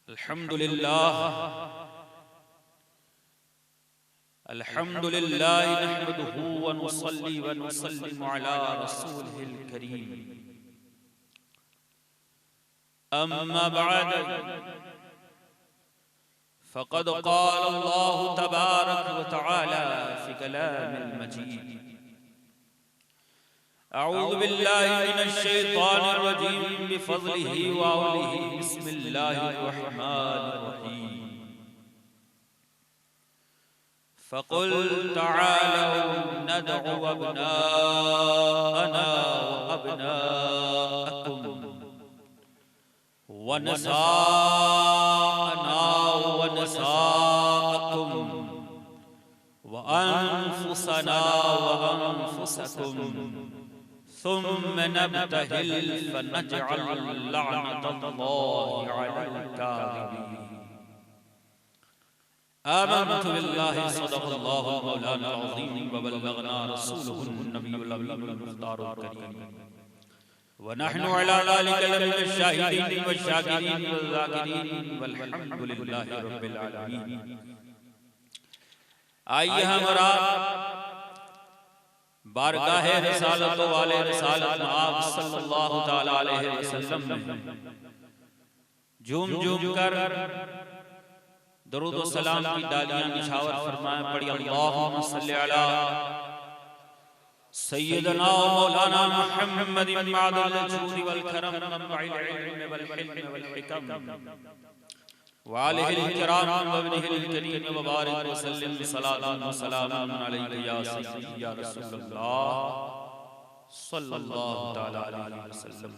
अल्हम्दुलिल्लाह अल्हम्दुलिल्लाह नहमदुहु व नुसल्ली व नुसल्लिमु अला रसूलिहिल करीम। अम्मा बअद फ़क़द क़ाल अल्लाहु तबारक व तआला फ़ी कलामिल मजीद। अऊज़ु बिल्लाहि मिनश शैतानिर रजीम बिफ़ज़लिहि व औलिहि बिस्मिल्लाहिर रहमानिर रहीम। फ़क़ुल तआलौ नदअु अब्नाअना व अब्नाअकुम व निसाअना व निसाअकुम व अनफुसना व अनफुसकुम सुम्मा नब्तहिल फनजअल लअनतल्लाहि अलल काज़िबीन। आमनतु बिल्लाहि सदक़ल्लाहुल मौलानाल अज़ीम व बल्लगना रसूलुहुन नबियुल अमीनुल मुख्तारुल करीम व नहनु अला ज़ालिका लमिनश शाहिदीन वश्शाकिरीन वज़्ज़ाकिरीन वल्हम्दुलिल्लाहि रब्बिल आलमीन। आइए हमरा बारगाह रिसालत वाले रिसालत आप सल्लल्लाहु तआला अलैहि वसल्लम में झूम झूम कर दरूद व सलाम की डालियां निछावर फरमाएं। पढ़ी अल्लाहुम्मा सल्लि अला सय्यदना व मौलाना मुहम्मदिन मादल जूद वल करम मनबइल इल्म वल हिल्म वल हिकम व आलिहिल किराम व इब्निहिल करीम व बारिक व सल्लिम सलातन व सलामुन अलैका या सय्यदी या रसूलल्लाह सल्लल्लाहु तआला अलैहि वसल्लम।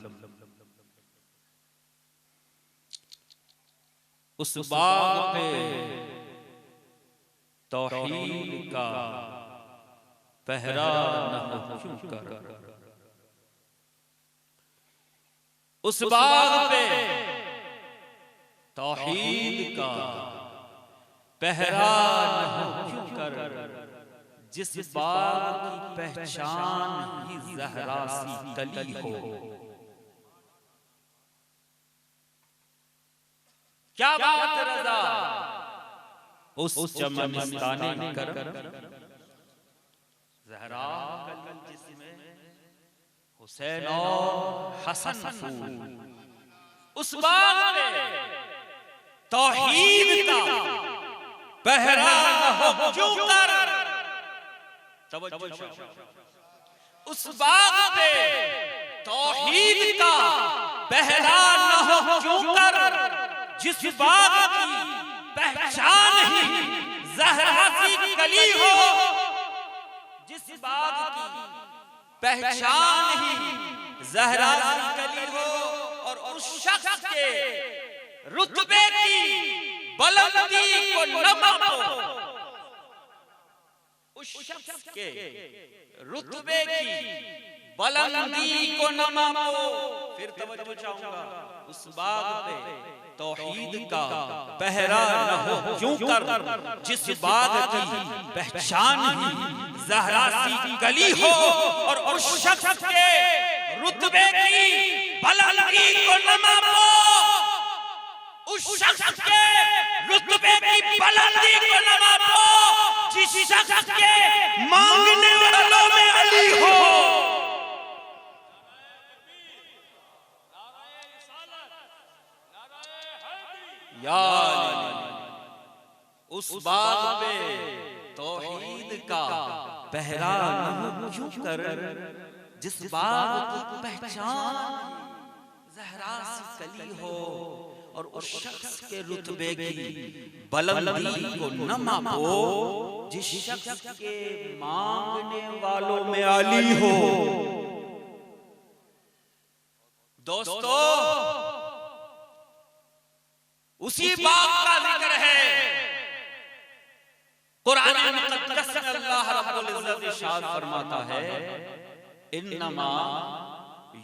उस बाग पे तौहीद का पहरा न हो क्यों कर, उस बाग पे तौहीद का पहरा न हो क्यों कर, जिस बाग की पहचान ही ज़हरा सी कली हो। क्या बात रज़ा उस चमनिस्ताने कर ज़हरा कल जिसमें हुसैन और हसन फूल। उस बाग में तौहीद का पहरा न हो क्यों कर, उस बाग पे तौहीद का पहरा न हो क्यों कर, जिस बाग की पहचान ही ज़हरा सी कली हो। जिस बाग की पहचान ही ज़हरा सी कली हो और उस शख्स के रुतबे की बुलंदी को न मापो, उस शख्स के रुतबे की बुलंदी को न मापो। फिर तवज्जो चाहूंगा, उस बाग पे तौहीद का पहरा न हो क्यों कर, जिस बाग की पहचान ही ज़हरा सी कली हो और उस शख्स के रुतबे की बुलंदी को न मापो, उस शख्स के रुतबे की बुलंदी को न मापो, जिस शख्स के मांगने वालों में अली हो। या उस बाग पे तौहीद का पहरा न हो क्यों कर, जिस बाग की पहचान ज़हरा सी कली हो और उस शख्स के रुतबे की बुलंदी को न मापो, जिस शख्स के मांगने वालों में आली हो। दोस्तों, उसी बात का जिक्र है कुरान मुक़द्दस में। अल्लाह रब्बुल इज़्ज़त इरशाद फरमाता है, इन्नमा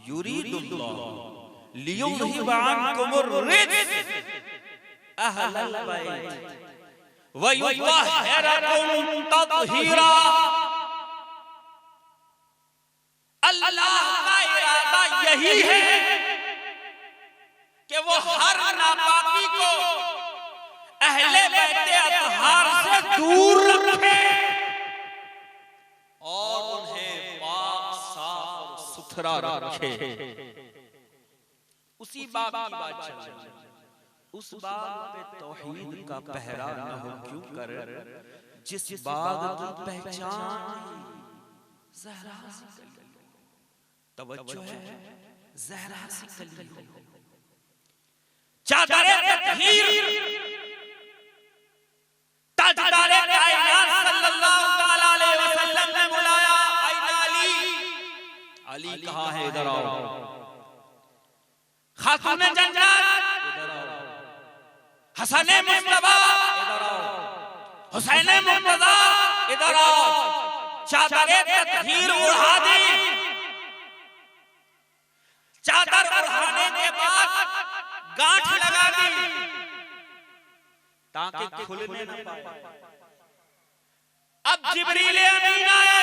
युरीदुल्लाहु लियुज़हिबा अन्कुमुर रिज्स अहलल बैत व युतहिरकुम तत्हीरा। अल्लाह का इरादा यही है कि वो हर नापाकी को दूर रखे और उन्हें पाक साफ और सुथरा रखे। उसी बाग की बात चल रही है। उस बाग पे तौहीद का पहरा न हो क्यों कर, जिस बाग की पहचान ज़हरा सी कली, तवज्जो है ज़हरा सी कली, चादरे तत्हीर ताजदारे कायनात सल्लल्लाहु तआला अलैहि वसल्लम ने बुलाया, आइना अली, अली कहाँ है, इधर आओ। खातूने जन्नत, इधर आओ। हसने मुस्तफा, इधर आओ। हुसैने मुर्तज़ा, इधर आओ। चादरे तत्हीर उड़ा दी, चादर उड़ाने के बाद गांठ लगा दी ताकि खुलने न पाए। अब जिब्रील अमीन आए,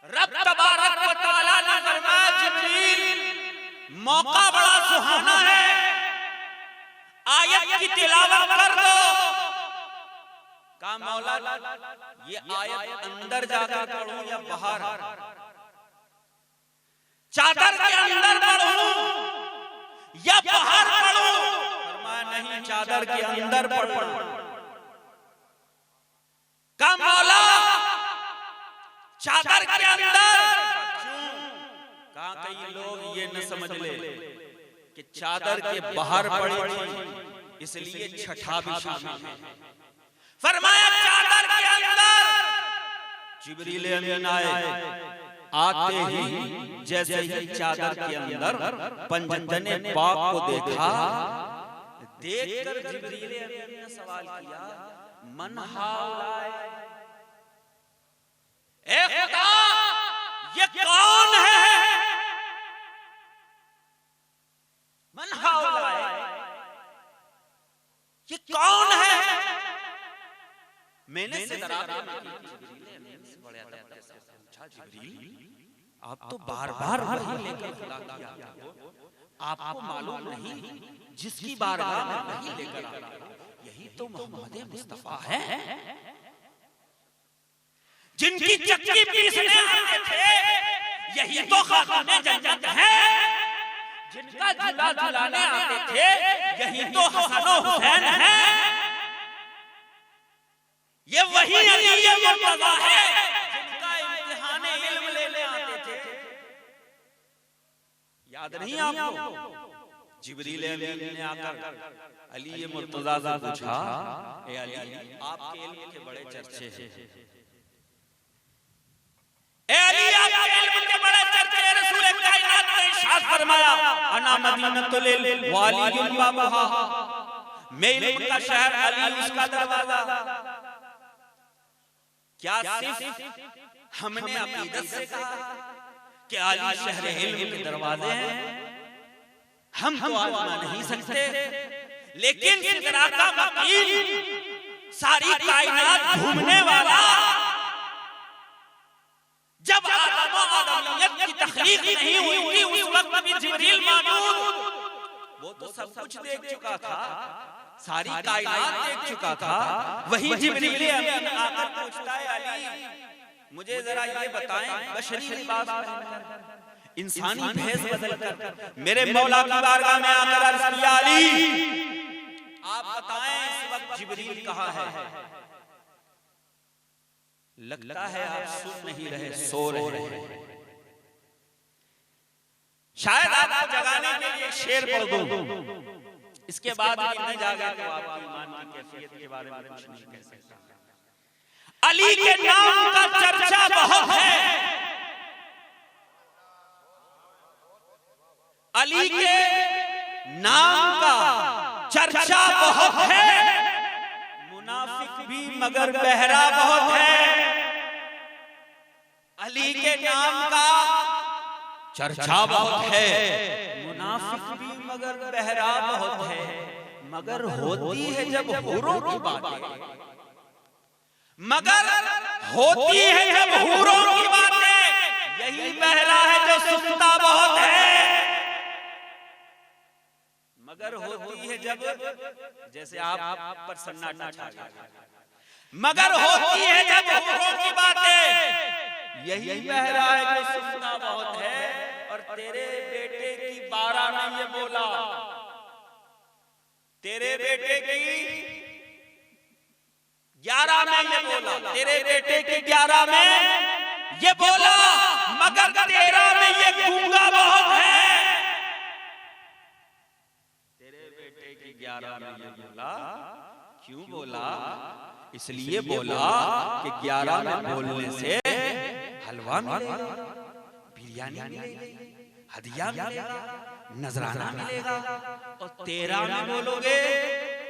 रब तबारक व तआला ने फरमाया, जिब्रील मौका बड़ा सुहाना है, आयत की तिलावत कर दो। कहा मौला ये आयत अंदर जाकर पढ़ूं या बाहर? चादर के अंदर पढ़ूं या बाहर पढ़ूं? फरमाया नहीं, चादर के अंदर पढ़ो। कहा मौला चादर के अंदर क्यों? कहा कई लोग ये न समझ ले कि चादर के बाहर पड़ी थी इसलिए छठा भी शामिल है। फरमाया चादर के अंदर। जिब्रील अमीन आए, आते ही जैसे ही चादर के अंदर पंजतने पाक को देखा, देखकर जिब्रील अमीन ने सवाल किया, मन हाउलाए, ए खुदा ये कौन है? मन हाउलाए, ये कौन है? मैंने आप तो बार बार वही लेकर खुदा किया, आपको मालूम नहीं जिसकी बारगाह में वही लेकर आया, यही तो मोहम्मद मुस्तफा है, जिनकी चक्की पीसने आते थे, यही तो खाने जन्नत है, जिनका झूला झुलाने आते थे, यही तो हसन और हुसैन है, ये वही अली मुर्तज़ा है, जिनका इम्तिहान इल्म लेने आते थे। याद नहीं आपको? जिब्रील अमीन ने आकर अली मुर्तज़ा से पूछा, ए अली आपके इल्म के बड़े चर्चे हैं, ए अली आपके इल्म के बड़े चर्चे हैं, रसूल कायनात ने इरशाद फरमाया, अना मदीनतुल इल्म व अली बाबुहा, मैं इल्म का शहर, अली उसका दरवाजा। क्या सिर्फ हमने अकीदत से कहा कि अली शहर इल्म के दरवाजे हैं? हम तो आजमा नहीं सकते, लेकिन सिदरा का मकीन, सारी कायनात घूमने वाला, जब आदम और आदमियत की तख्लीक नहीं हुई थी, उस वक्त भी जिब्रील मौजूद, वो तो सब कुछ देख चुका था, सारी कायनात देख चुका था। वही जिब्रील अमीन आकर पूछता है, अली मुझे जरा ये बताएं, बशरी लिबास पहनकर, इंसानी भेष बदलकर मेरे मौला की बारगाह में आकर अर्ज़ किया, अली आप बताएं इस वक्त जिब्रील कहाँ है? लगता है आप सुन नहीं रहे, सो रहे हैं। शायद आपको जगाने के लिए शेर पढ़ दूं, इसके बाद नहीं जागा तो आपकी ईमान की कैफियत के बारे में कुछ नहीं कह सकता। अली के नाम का चर्चा बहुत है, अली के नाम का चर्चा बहुत है, मुनाफिक भी मगर बहरा बहुत है। अली के नाम का चर्चा बहुत है, मुनाफिक भी मगर बहरा बहुत है, मगर होती है जब हूरों की बातें, मगर होती है जब हूरों की बातें, यही बहरा है जो सुनता बहुत है, मगर होती है जब, जैसे आप पर सन्नाटा छा गया, मगर होती है जब हूरों की बातें। यही बहरा है जो सुनता बहुत है, और तेरे बेटे की 12 में ये बोला, तेरे बेटे की 11 में ये बोला, तेरे बेटे की 11 में ये बोला, मगर 13 में ये गूंगा बहुत है। तेरे बेटे की 11 में ये बोला, क्यों बोला? इसलिए बोला कि 11 में बोलने से हलवा मिलेगा, बिरयानी मिलेगी, हदिया मिलेगा, नजराना मिलेगा, और 13 में बोलोगे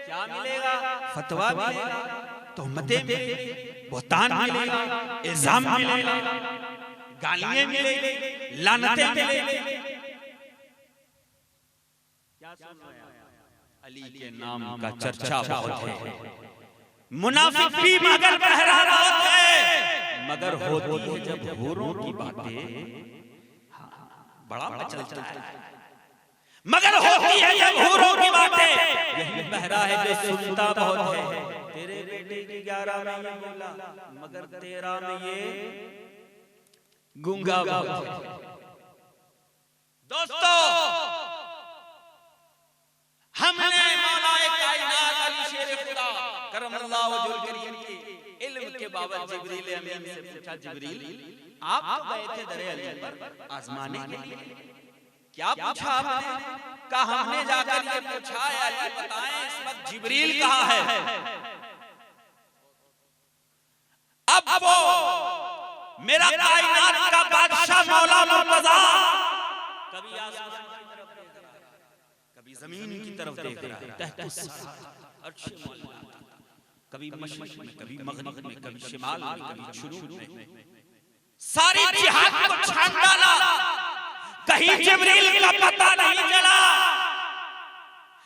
क्या मिलेगा? फतवा मिलेगा, तोहमतें मिलेगी, बुहतान मिलेगा, इल्जाम मिलेगा, गालियां मिलेगी, लानतें मिलेगी। क्या सुन रहे हैं? अली के नाम का चर्चा बहुत है, मुनाफिक भी मगर बहरा बहुत है, मगर होती है जब हूरों की बातें बड़ा चलता है, मगर होती है जब हूरों की बातें। यही बहरा है जो सुनता बहुत है। तेरे बेटे की 11 में ये बोला, मगर 13 में ये गूंगा बहुत है। दोस्तों, हमने मौलाए कायनात अली शेर खुदा करमल्लाहु वजहुल करीम के इल्म के बाबत जिब्रील अमीन से पूछा, जिब्रील आप तो गए थे दरे अली पर आजमाने के लिए, क्या पूछा आपने? कहा हमने जाकर ये पूछा, अली बताएं इस वक्त जिब्रील कहाँ है? अब वो मेरा कायनात का बादशाह मौला मुर्तजा कभी आसमान की तरफ देख रहा है, कभी जमीन की तरफ देख रहा है, तहत अर्श मौला, कभी मशरिक में, कभी मगरिब में, कभी शिमाल में, कभी शुरूर में, सारी जिहाद को छान डाला, कहीं जिब्रील का पता नहीं चला।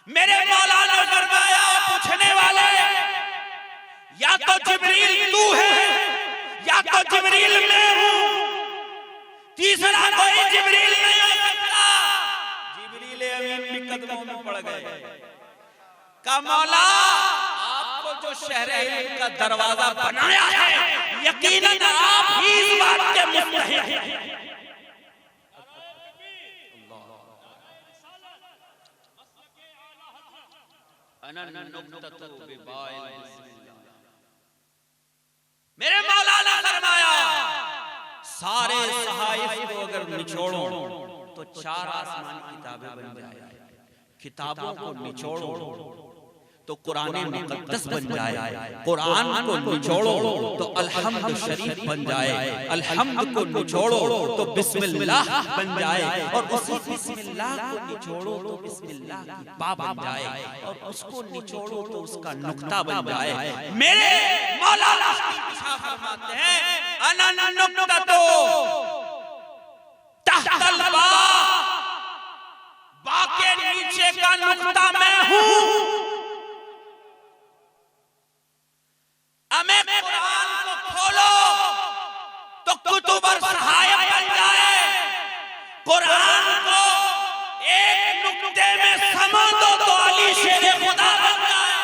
मेरे मौला ने फरमाया, पूछने वाले, या तो जिब्रील तू है या तो जिब्रील मैं हूं, तीसरा कोई जिब्रील नहीं हो सकता। जिब्रील अमीन भी कदमों में पड़ गए, का मौला आपको जो शहर इल्म का दरवाजा बनाया है, यकीनन आप ही इस बात के मुस्तहिक हैं। मेरे मौला ने फरमाया, सारे सहाइफ को अगर निचोड़ो तो 4 आसमानी किताबें बन जाए, किताबों को निचोड़ो तो कुरान मुक़द्दस बन जाए, कुरान को निचोड़ो तो अलहम्द शरीफ बन जाए, अलहम्द को निचोड़ो तो बिस्मिल्लाह बन जाए, और उसी बिस्मिल्लाह को निचोड़ो तो बिस्मिल्लाह की बा बन जाए, और उसको निचोड़ो तो उसका नुक्ता बन जाए। मेरे मौलाना फरमाते हैं, अना नुक्ततो तहतल बा, बा के नीचे का नुक्ता मैं हूं। हमें कुरान को खोलो तो कुतुब और सहायक बन जाए, कुरान को एक नुक्ते में समा दो तो अली शेर खुदा बन जाए।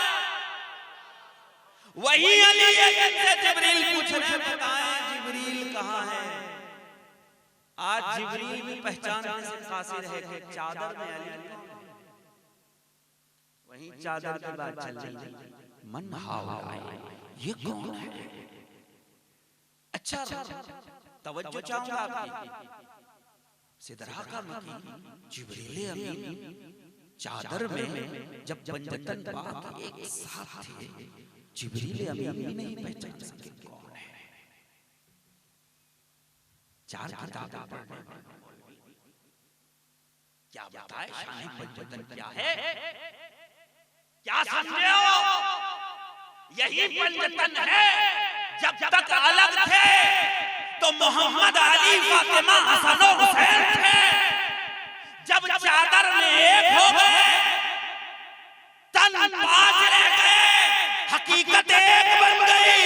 वही अली से जिब्रील पूछ रहे, बताएं जिब्रील कहाँ है? आज जिब्रील भी पहचानने से कासिर है कि चादर में अली, वही चादर के बाद चल रही मन हाउलाए, ये कौन है? अच्छा तवज्जो चाहूंगा आपकी, सिदरा का मकी जिब्रील अमीन चादर में जब पंजतन पाक एक साथ थे, जिब्रील अमीन भी नहीं पहचान सके कौन है। 4 किताबें पढ़ने क्या बताए शान पंजतन क्या है? क्या समझे हो? यही पंजतन है। जब तक अलग थे तो मोहम्मद, अली, फातिमा, हसन और हुसैन थे। जब चादर में एक हो गए, तन 5 रह गए, हकीकत एक बन गई।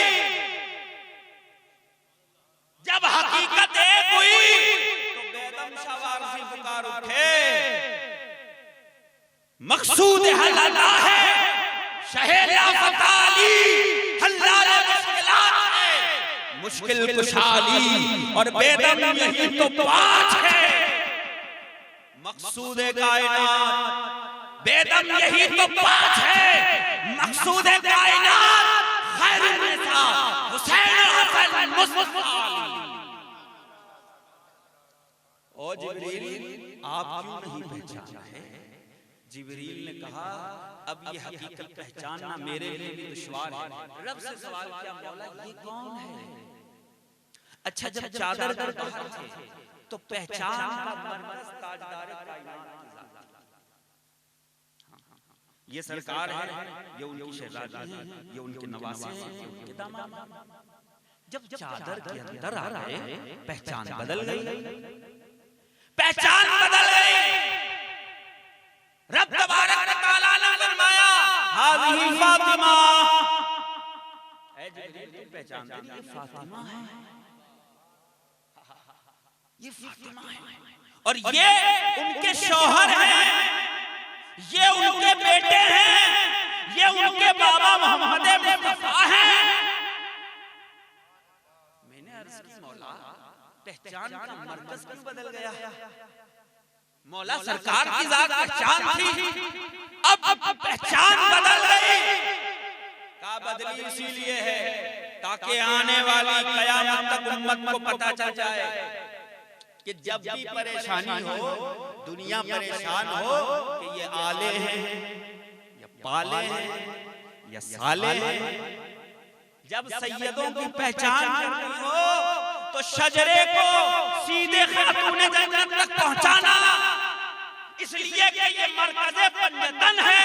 जब हकीकत एक हुई तो बेगम शवारसी पुकार उठे, मकसूद हल्ला है शहर लाफत अली, हल्ला मुश्किल कुशाली और बेदम यही तो बात है, मकसूद कायनात बेदम यही तो बात है, मकसूद कायनात खैरुन्निसा हुसैन हसन मुस्तफा। ओ जिब्रील आप क्यों नहीं पहचाना है? जिब्रील ने कहा अब ये हकीकत पहचानना मेरे लिए भी दुश्वार है। रब से सवाल किया, मौला ये कौन है? अच्छा जब चादर पर बाहर थे तो पहचान का मरकज ताजदार कायनात की जात थी। ये सरकार है, ये उनकी शहजादी है, ये उनके नवासे हैं, ये उनके दामाद हैं। जब चादर के अंदर आ रहे पहचान बदल गई, पहचान बदल गई। रब तबारक व तआला ने फरमाया हाज़िही फातिमा, ऐ जिब्रील पहचान ये फातिमा है, ये फातिमा है और ये उनके शौहर हैं, ये उनके बेटे हैं, ये उनके बाबा मोहम्मद मुस्तफा हैं। मैंने अर्ज़ की मौला पहचान का मरकज क्यों बदल गया? मौला सरकार की जात पहचान थी, अब पहचान बदल गई। का बदली इसीलिए है ताकि आने वाली कयामत तक उम्मत को पता चल जाए कि जब भी परेशानी हो, दुनिया परेशान हो कि ये आले हैं या पाले हैं या साले हैं। जब सैयदों की पहचान करनी हो तो शजरे को सीधे खातूने जन्नत तक पहुंचाना, इसलिए कि ये मरकज़े पंजतन है,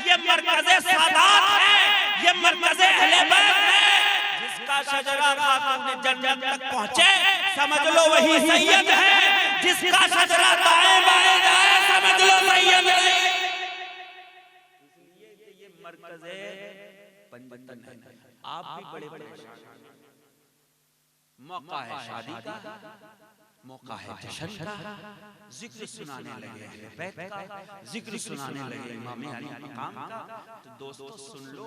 ये मरकज़े सादात है, ये मरकज़े अहले बैत है। जिसका शजरा खातूने जन्नत तक पहुंचे समझ लो वही सैयद है, जिसका शजरा दाएं बाएं जाए समझ लो सैयद है। इसलिए कि ये मरकज़े पंजतन है। आप भी बड़े परेशान, मौका है शादी का, मौका है जश्न का, जिक्र सुनाने लगे हैं बैत का, जिक्र सुनाने लगे इमाम अली मकाम का। तो दोस्तों सुन लो,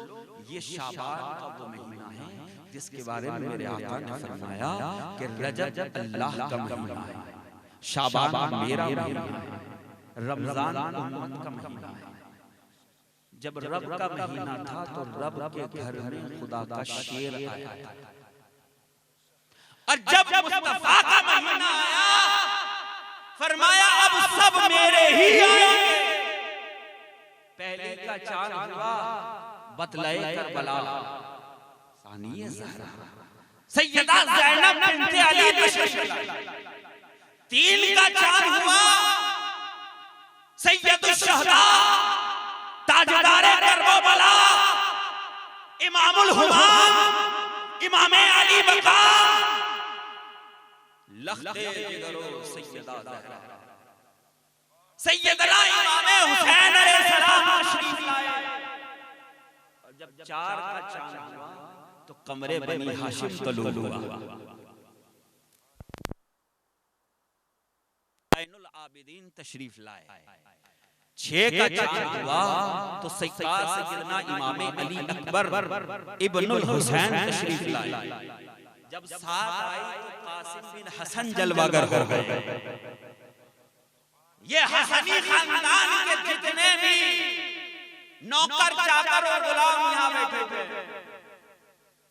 ये शाबान का वो महीना है जिसके बारे में मेरे आका ने फरमाया कि रजब अल्लाह का महीना है, शाबान मेरा महीना है, रमजान उम्मत का महीना है। जब रब का महीना था तो रब के घर में खुदा का शेर आया था, और जब मुस्तफा का महीना आया फरमाया अब सब मेरे ही आएंगे। पहले का चांद हुआ बतलाए करबला, सानिए ज़हरा सैयदा ज़ैनब बिन्ते अली तशरीफ लाई। तीन का चांद हुआ सैयदुश शहदा ताजदारे करबला इमामुल हुमाम इमामे अली मकाम लख्ते जिगरो सैयदा ज़हरा सैयदना इमामे हुसैन अलैहिस्सलाम तशरीफ लाए। और जब चार का चांद हुआ तो कमरे बनी हाशिम तलूल हुआ। ज़ैनुल आबिदीन तशरीफ लाए। 6 का चांद हुआ तो सैयदना इमामे अली अकबर इब्नुल हुसैन तशरीफ लाए। जब 7 आई तो कासिम बिन हसन जलवागर हो गए। ये हसनी खानदान के जितने भी नौकर चाकर और गुलाम यहाँ बैठे थे,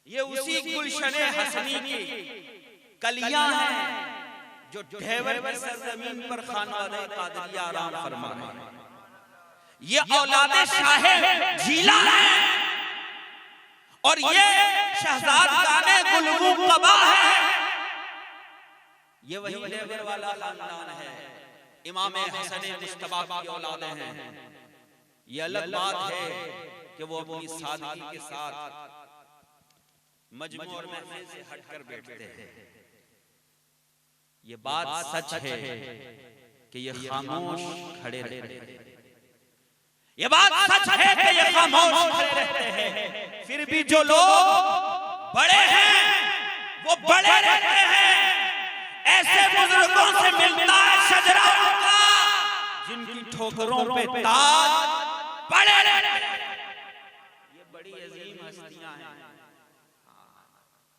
ये उसी गुलशने हसनी की कलियां हैं जो ढेवर की सरजमीन पर खानवादे कादरिया आराम फरमा है। ये औलादे शाहे जीला है और ये शहजादाने गुलबू कबा है। ये वही ढेवर वाला खानदान है, इमामे हसन मुश्तबा की औलादें हैं। ये अलग बात है कि वो अपनी सादगी के साथ मजमू और महफिल से हटकर बैठते हैं। ये बात सच है कि ये खामोश खड़े रहते हैं। ये बात सच है कि ये खामोश खड़े रहते हैं। फिर भी जो लोग बड़े हैं वो बड़े रहते हैं। ऐसे बुजुर्गों से मिलता है शजरा उनका जिनकी ठोकरों पे ताज बड़े रहते हैं। ये बड़ी अजीम हस्तियां हैं।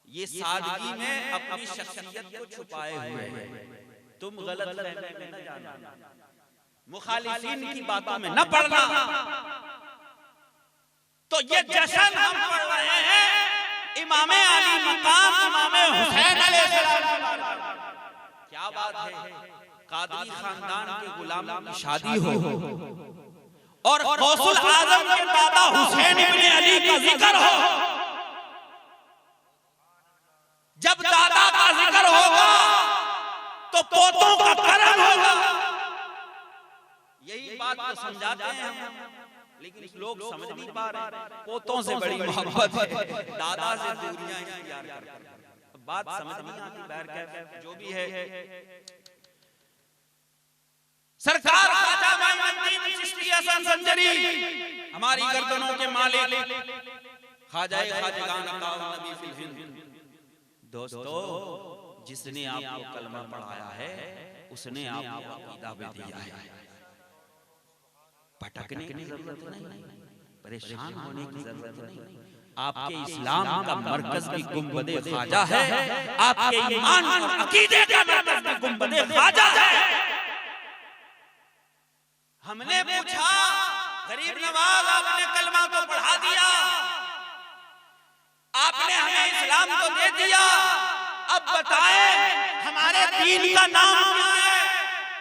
ये सादगी में अपनी शख्सियत को छुपाए हुए हैं। तुम गलत फहमी में न जाना, मुखालिफिन की बातों में न पड़ना। तो ये जश्न हम पढ़ रहे हैं इमाम अली मकाम इमाम हुसैन अलैहिस्सलाम। क्या बात है, कादरी खानदान के गुलामों की शादी हो और गौसुल आजम के दादा हुसैन इब्ने अली का जिक्र हो। जब दादा का जिक्र होगा तो पोतों का करम होगा। यही बात तो समझाते हैं हम, लेकिन लोग समझ नहीं पा रहे। पोतों से बड़ी मोहब्बत है, दादा से दूरियां इख्तियार करते हैं। बात समझ नहीं आती। बहरकैफ जो भी है, सरकार ख्वाजा मोइनुद्दीन चिश्ती हसन संजरी हमारी गर्दनों के मालिक, ख्वाजा खाजगान अता नबी फिल हिंद। दोस्तों, जिसने आपको कलमा पढ़ाया है उसने आपको अकीदा भी दिया है। भटकने की जरूरत नहीं, परेशान होने की जरूरत नहीं। आपके इस्लाम का मरकज भी गुंबदे ख्वाजा है, आपके ईमान और अकीदे का मरकज भी गुंबदे ख्वाजा है। हमने पूछा, गरीब नवाज आपने कलमा तो पढ़ा दिया, आपने हमें इस्लाम तो दे दिया, अब बताएं हमारे दीन का नाम क्या है,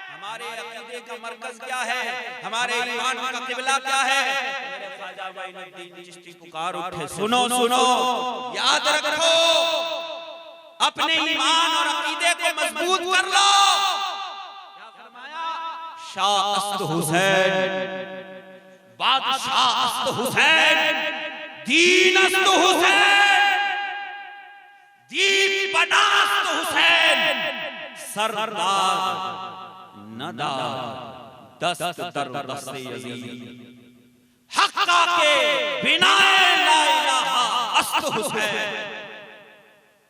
हमारे अकीदे का मरकज क्या है, हमारे ईमान का किबला क्या है। मेरे ख्वाजा मोइनुद्दीन चिश्ती पुकार उठे, सुनो सुनो, याद रखो, अपने ईमान और अकीदे को मजबूत कर लो। क्या फरमाया? शाह अस्त हुसैन, बादशाह अस्त हुसैन, दीन अस्त हुसैन, दीप बनास्त हुसैन, सरदार नदा दस्त दर दस्त यजीद, हक्का के बिना ला इलाहा अस्त हुसैन।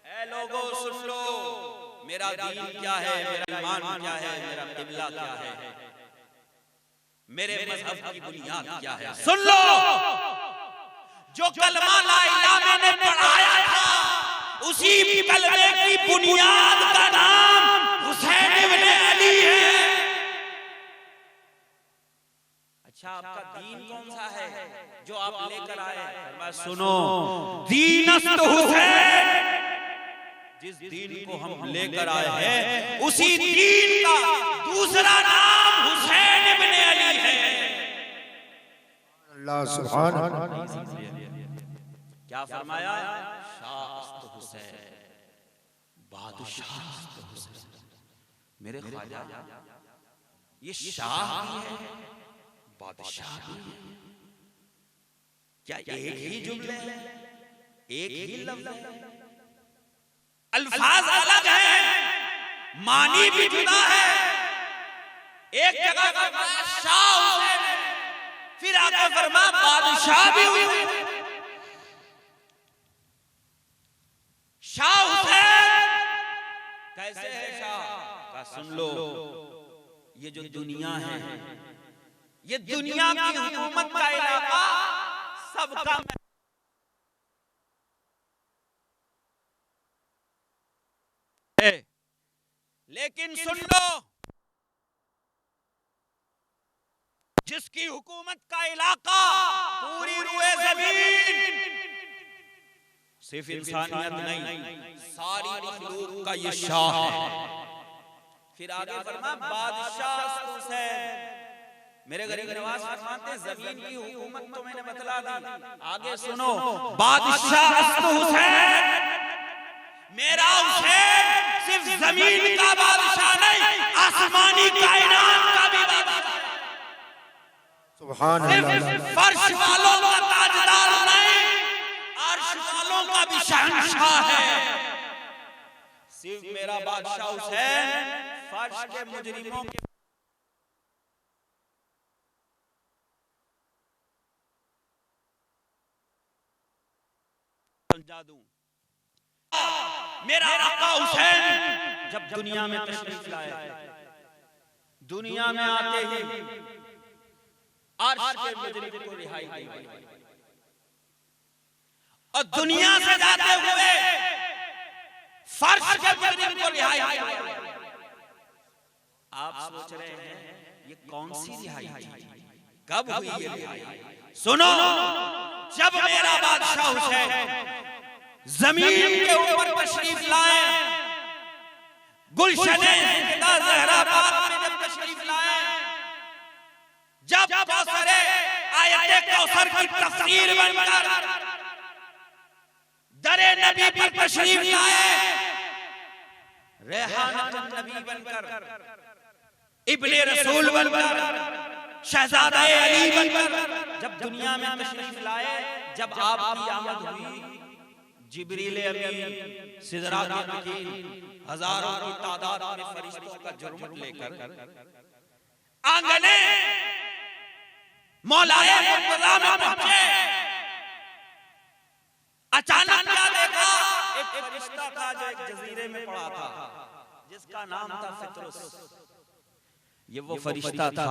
ऐ लोगों सुन लो, मेरा दीन क्या है, मेरा ईमान क्या है, मेरा किबला क्या है, मेरे मजहब की बुनियाद क्या है। सुन लो, जो कलमा ला इलाहा मैंने पढ़ाया था, उसी कलमे की बुनियाद का नाम हुसैन इब्ने अली है। अच्छा, आपका दीन कौन सा है जो आप लेकर आए? सुनो, दीनस्त हुसैन, जिस दीन को हम लेकर आए हैं उसी दीन का दूसरा नाम हुसैन इब्ने अली है। अल्लाह सुभान अल्लाह। क्या फरमाया? शाह हुसैन, बादशाह हुसैन। मेरे ख्वाजा, ये शाह भी है, बादशाह भी है। क्या एक ही जुमले हैं, एक ही लफ्ज़ है? अल्फाज अलग हैं, मानी भी जुदा है। एक जगह फरमाया शाह हुसैन, फिर आगे फरमाया बादशाह भी हुए। शाह हुसैन कैसे है? शाह का सुन लो, ये जो दुनिया है, ये दुनिया की हुकूमत का इलाका सबका, लेकिन सुन लो, जिसकी हुकूमत का इलाका पूरी रुए जमीन, सिर्फ इंसानियत नहीं, सारी मखलूक का ये शाह है। फिर आगे फरमा बादशाह हुसैन। मेरे गरीब नवाज फरमाते जमीन की हुकूमत तो मैंने बतला दी, आगे सुनो, बादशाह हुसैन, मेरा हुसैन सिर्फ जमीन का बादशाह नहीं, आसमानी कायनात का भी बादशाह। सुभान अल्लाह। सिर्फ फर्श वालों का ताजदार नहीं, अर्श वालों का भी शहंशाह है। सिर्फ मेरा बादशाह हुसैन फर्श के मुजरिमों के समझा दूं। मेरा आका हुसैन जब दुनिया में तशरीफ लाए, दुनिया में आते ही अर्श के मुजरिम को रिहाई दी और दुनिया से जाते हुए फर्श के मुजरिम को रिहाई। आप सोच रहे हैं ये कौन सी रिहाई थी, कब हुई ये रिहाई? सुनो, जब मेरा बादशाह हुसैन जमीन के ऊपर तशरीफ लाए, गुलशने ज़िंदा ज़हरा बाग में जब तशरीफ लाए, जब कौसर आयत कौसर की तफसीर बनकर दरे नबी पर तशरीफ लाए, रेहानतुन नबी बनकर, इब्ने रसूल बनकर, शहजादा अली बनकर जब दुनिया में तशरीफ लाए, जब आपकी आमद हुई, जिब्रील अमीन सिदरात मुकीन हजारों की तादाद में फरिश्तों का जुर्मट लेकर आंगने मौलाए मुर्तज़ा में पहुंचे। अचानक क्या देखा? एक फरिश्ता था जो एक जजीरे में पड़ा था, जिसका नाम था फितरुस। ये वो फरिश्ता था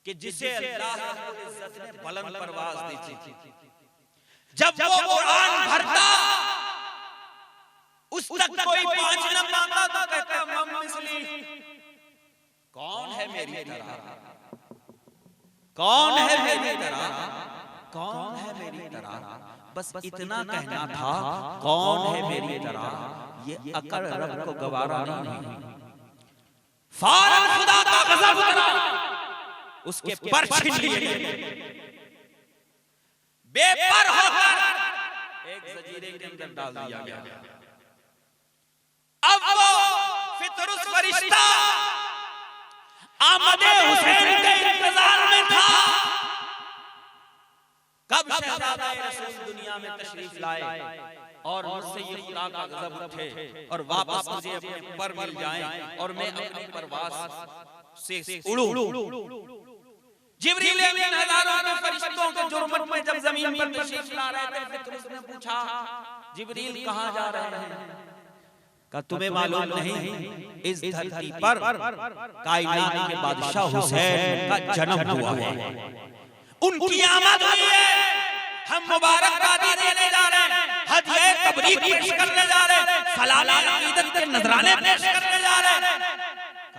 कि जिसे अल्लाह रब्बुल इज्जत ने बुलंद परवाज दी थी। जब वो कुरान भरता, उस तक कोई पहुंच न पाता तो कहता मम मिसली, कौन है मेरी तरह, कौन है मेरी तरह, कौन है मेरी तरह, बस इतना कहना था, कौन है मेरी तरह। ये अकड़ रब को गवारा नहीं। फौरन खुदा का गज़ब करा, उसके पर छीन लिए, बेपर होकर एक जजीरे के अंदर डाल दिया गया। अब वो फितरुस फरिश्ता आमदे हुसैन के इंतजार में था, कब शहजादा रसूल दुनिया में तशरीफ लाए और मुझसे ये खुदा का गज़ब उठे और वापस मुझे अपने पर मिल जाएं और मैं अपनी परवाज़ से उड़ूं। जिब्रील अमीन हजारों के फरिश्तों के जुर्मट में जब जमीन पर तशरीफ ला रहे थे, फितरुस ने पूछा, जिब्रील कहां जा रहे हैं? का तुम्हें मालूम नहीं, इस धरती पर कायनात के बादशाह हुसैन का जन्म हुआ है, उनकी आमद हुई है, हम मुबारकबादी देने जा रहे हैं, हदिया तबरीक पेश करने जा रहे हैं, सलाला अकीदत के नजराने पेश करने जा रहे हैं।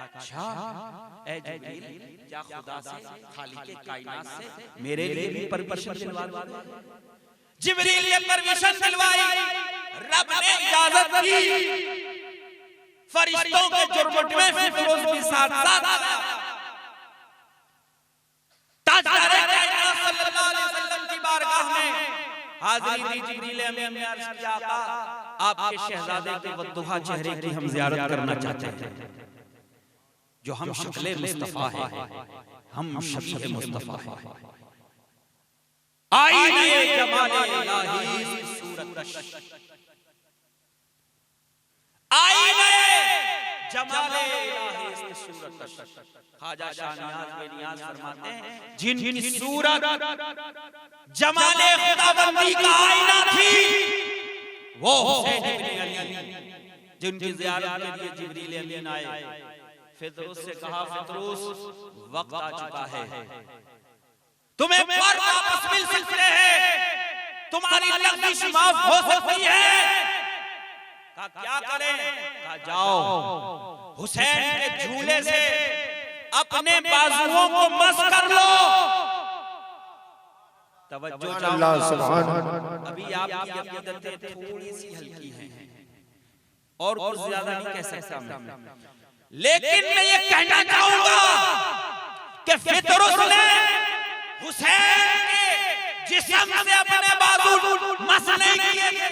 अच्छा ऐ जिब्रील, क्या खुदा से, खालिके कायनात से मेरे लिए भी परमिशन दिलवा दो। जिब्रील ने परमिशन दिलवाई, रब ने इजाजत दी, फरिश्तों के जुर्मट में फितरुस भी साथ साथ आया। ताजदारे कायनात सल्लल्लाहु अलैहि वसल्लम की बारगाह में हाजिरी दी। जिब्रील अमीन ने अर्ज किया, आपके शहजादे के वद्दुहा चेहरे की हम ज़ियारत करना चाहते हैं, जो हम शक्ले मुस्तफा है, हम शबीह मुस्तफा है। आईने जमाले इलाही सूरत, आईने जमाले इलाही सूरत। ख्वाजा शाह नियाज़ बेनियाज़ फरमाते हैं, जिनकी सूरत जमाले खुदाबंदी का आईना थी, वो हुसैन इब्न अली, जिनकी ज़ियारत के लिए जिब्रील अमीन आए। फितरुस से कहा, फितरुस वक्त आ चुका है, तुम्हें पर वापस मिल सकते हैं, तुम्हारी लग़्ज़िश माफ हो सकती है। कहा क्या करें? कहा जाओ हुसैन के झूले से अपने बाजुओं को मस कर लो। तवज्जो चाहूंगा, अभी आपकी अकीदतें थोड़ी सी हल्की हैं और कुछ ज्यादा नहीं कह सकता मैं, लेकिन मैं ये कहना चाहूंगा कि फितरुस ने हुसैन के जिस्म से अपने बाजू मस नहीं किए थे,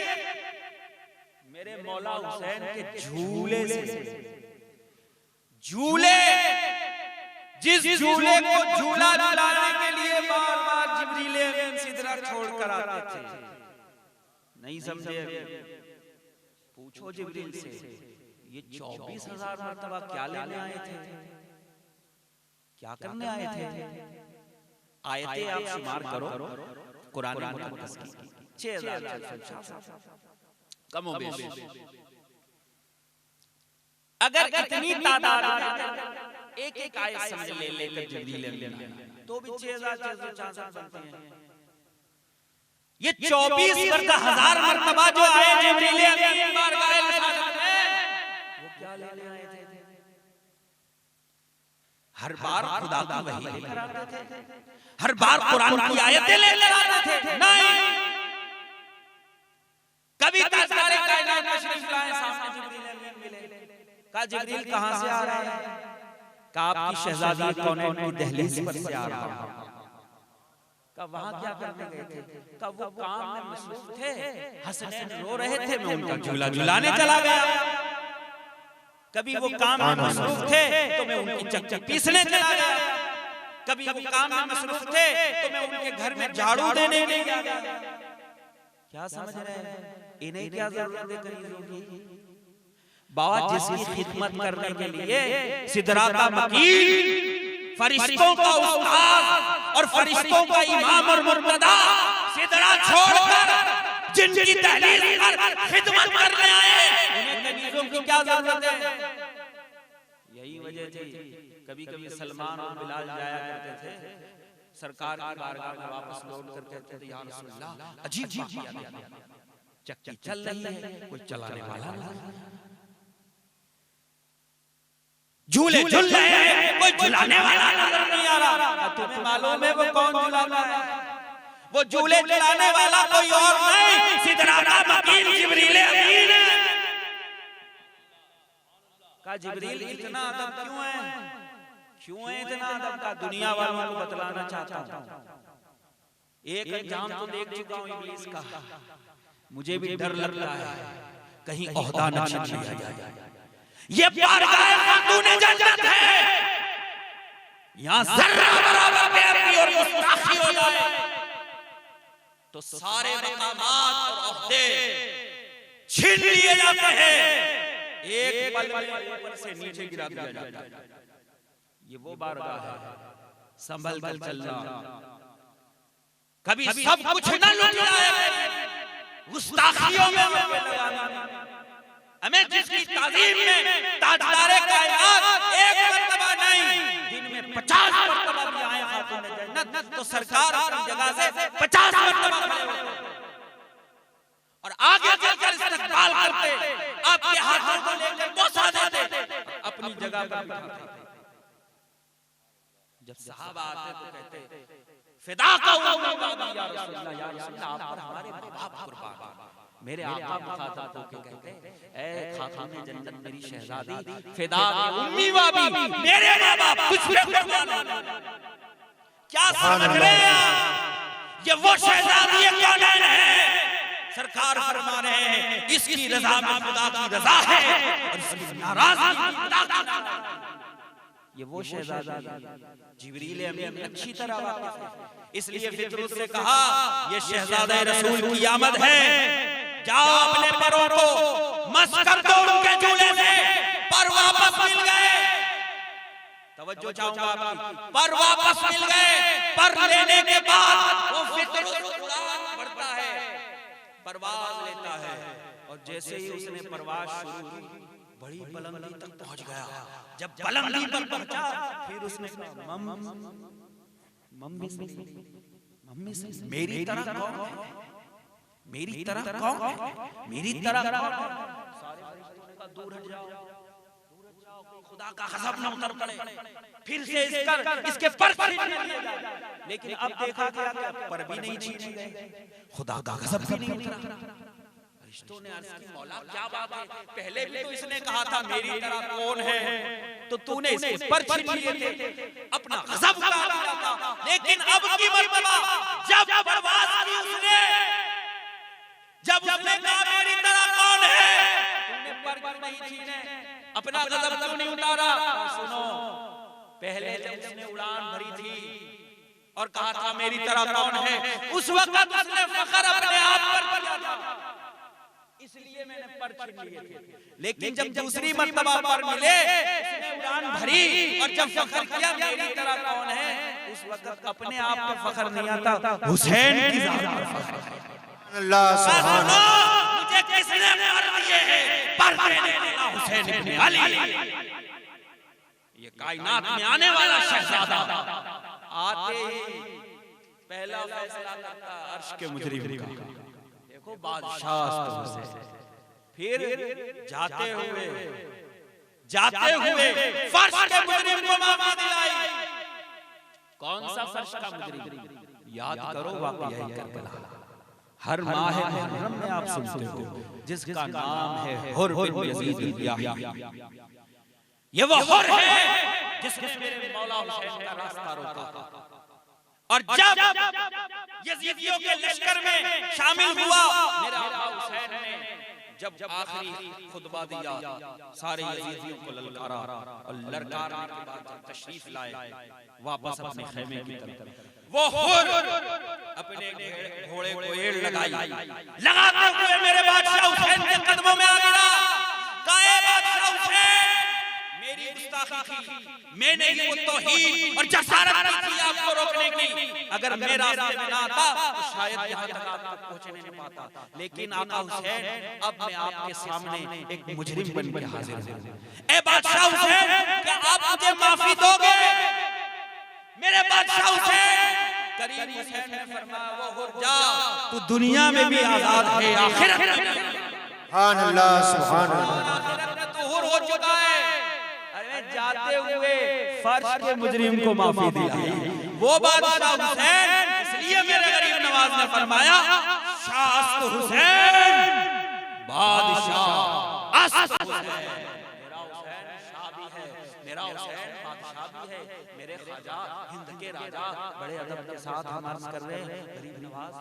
मेरे मौला हुसैन के झूले से। झूले, जिस झूले को झूला झुलाने के लिए बार बार जिब्रील अमीन सिदरा छोड़कर आते थे, नहीं समझे? पूछो जिब्रील से, ये 24,000 मरतबा क्या लेने आए थे, क्या करने आए थे? आयतें आप शुमार करो कुरान मुक़द्दस की, 6,000 कम हो बेश। अगर इतनी तादाद एक एक आयत समझ लेकर जिब्रील अमीन तो भी 6,666 बनते हैं। ये 24 1000 मर्तबा जो आए जिब्रील अमीन बारगाह रिसालत में, वो क्या लेने आए थे? हर बार खुदा की वही लेकर आते थे, हर बार कुरान की आयतें लेकर आते थे? नहीं, कभी ताजदारे कायनात तशरीफ लाए, सामने जिब्रील अमीन मिले। कहा जिब्रील कहां से आ रहा है? कहा आपकी शहजादी कौनैन की दहलीज पर से आ रहा है। कहा वहां क्या करने गए थे? कहा वो काम में मसरूफ थे, हसनैन रो रहे थे, मैं उनका झूला झुलाने चला गया। कभी वो काम में मसरूफ थे तो मैं उनकी चक्की पीसने चला गया, कभी वो काम में मसरूफ थे तो मैं उनके घर में झाड़ू देने नहीं गया। क्या समझ रहे हैं? इन्हें क्या जरूरत है करीजों की? बाबा जिसकी खिदमत करने के लिए सिदरा का मकीन, फरिश्तों का उस्ताद और फरिश्तों का इमाम और मुर्तदा सिदरा छोड़कर जिनकी दहलीज पर खिदमत करने आए, उन्हें कनीजों की क्या जरूरत है? यही वजह थी कभी कभी सलमान और बिलाल जाया करते थे सरकार की बारगाह में, वापस लौट कर कहते थे या रसूल अल्लाह अजीब बात, चक्की चल रही है, कोई चलाने वाला नहीं, झूले झूल रहे हैं, कोई झुलाने वाला नजर नहीं आ रहा। तुम्हें मालूम है वो कौन झुलाता है? वो झूले झुलाने वाला कोई और नहीं, सिदरा का मकीन जिब्रील अमीन है। कहा जिब्रील इतना अदब क्यों है? क्यों है इतना अदब? का दुनिया वालों को बतलाना चाहता हूं। एक अंजाम तो देख चुका हूं इब्लीस का, मुझे भी डर लगता है कहीं ओहदा न छीन लिया जाए। ये बारगाह खातून जन्नत है, यहां जर्रा बराबर बेअदबी और गुस्ताखी हो जाए तो सारे मकामात और ओहदे छीन लिए जाते हैं, एक पल में ऊपर से नीचे गिरा दिया जाता है। ये वो बारगाह है, संभल कर चलना, कभी सब कुछ न लूट जाए, गुस्ताखियों में लगाना। हमें जिसकी ताज़ीम में ताजदारे कायनात एक मर्तबा नहीं, दिन में 50 मर्तबा भी आए खातून जन्नत तो सरकार अपनी जगह से 50 मर्तबा खड़े होते और आगे चलकर इस्तकबाल करते, आपके हाथों को लेकर बोसा देते, अपनी जगह पर बिठाते। जब साहब आते तो कहते फिदा का हुआ बाबी या रसूल अल्लाह, या रसूल अल्लाह, आप पर हमारे बाप कुर्बान। मेरे आका मुखातब होकर कहते ऐ खातून जन्नत मेरी शहजादी, फिदा के उम्मी वाबी, मेरे माँ बाप कुछ भी कुर्बान। क्या समझ रहे हैं? ये वो शहजादी कौनैन है, सरकार फरमा रहे हैं इसकी रजा में खुदा की रजा है और इसकी नाराजगी खुदा की नाराजगी। ये वो शहजादी जिब्रील अमीन अच्छी तरह वाकिफ है, इसलिए फितरत से कहा ये शहजादा रसूल की आमद है। जाओ अपने परों को मस कर दो उनके झूले से, पर वापस मिल गए। तवज्जो चाहूंगा आपकी, पर वापस मिल गए। पर लेने के बाद वो फितरत उड़ान भरता है, परवाज लेता है, और जैसे ही उसने परवाज शुरू की बड़ी बुलंदी तक पहुंच गया। जब बुलंदी पर पहुंचा फिर उसने कहा मम्मी से मेरी तरह कौन है? मेरी तरह कौन है? मेरी तरह कौन है? सारे फरिश्तों ने कहा दूर हट जाओ, खुदा का गज़ब न उतर पड़े, फिर से इसके पर छीन लिए जाए। लेकिन अब देखा गया कि पर भी नहीं छीने गए, खुदा का गज़ब भी नहीं उतरा। फरिश्तों ने अर्ज़ की मौला क्या बात है, पहले भी तो इसने कहा था मेरी तरह कौन है, तो तूने इसके पर छीन लिए थे, अपना गज़ब का दिया था। लेकिन अब की मर्तबा जब परवाज़ की उसने, जब उसने कहा मेरी तरह कौन है, तूने पर क्यों नहीं छीने, अपना गज़ब क्यों नहीं उतारा? सुनो, पहले जब उसने उड़ान भरी थी और कहा था मेरी तरह कौन है, उस वक्त उसने फख्र अपने आप पर किया था, इसलिए मैंने पर छीन लिए थे। लेकिन जब दूसरी मर्तबा पर मिले, उसने उड़ान भरी और जब फख्र किया मेरी तरह कौन है, उस वक्त अपने आप पर फख्र नहीं आता, हुसैन की जात पर फख्र है। अल्लाह सुभान अल्लाह, मुझे किसने पर दिए हैं? पर देने वाला हुसैन इब्न अली, ये कायनात में आने वाला शहजादा। आते ही पहला फैसला करता अर्श के मुजरिम का। देखो बादशाह से फिर जाते हुए फर्श के मुजरिम को माफी दिलाई। कौन सा फर्श का मुजरिम? याद करो वाक़या करबला। हर माह मुहर्रम में आप सुनते हो जिसका नाम है हुर बिन यजीद याही। ये वो हुर है जिसने मेरे मौला हुसैन का रास्ता रोका। और जब यजीदियों के लश्कर में शामिल हुआ मेरा आका हुसैन ने जब आखिरी खुतबा दिया, सारे यजीदियों को ललकारा और ललकारने के बाद जब तशरीफ लाए वापस अपने खेमे की तरफ, वो हुर अपने घोड़े को एड़ लगाते हुए मेरे बादशाह हुसैन के कदमों में आ गिरा। कहे बादशाह हुसैन, मेरी गुस्ताखी थी, मैंने ये तौहीद और जसारत की आपको रोकने की। अगर मेरा रास्ते में ना आता तो शायद यहाँ तक आप पहुंचने नहीं पाता। लेकिन आका हुसैन, अब मैं आपके सामने एक मुजरिम बन के हाजिर हूं। ए बादशाह हुसैन, क्या आप मुझे माफी दोगे? मेरे बादशाह हुसैन, करीम हुसैन ने फरमाया, वो हुर जा, तू दुनिया में भी आजाद है, आखिरत में भी। सुभान अल्लाह, सुभान अल्लाह। आखिरत में तू हुर हो चुका है। अरे जाते हुए फर्श के मुजरिम को माफी दिलाई वो बादशाह हुसैन। इसलिए मेरे गरीब नवाज ने फरमाया, शास्त हुसैन बादशाह अस्त हुसैन। मेरा हुसैन शाह भी है, मेरा हुसैन बादशाह भी है। मेरे ख्वाजा हिंद के राजा बड़े अदब के साथ हम अर्ज कर रहे हैं, गरीब नवाज,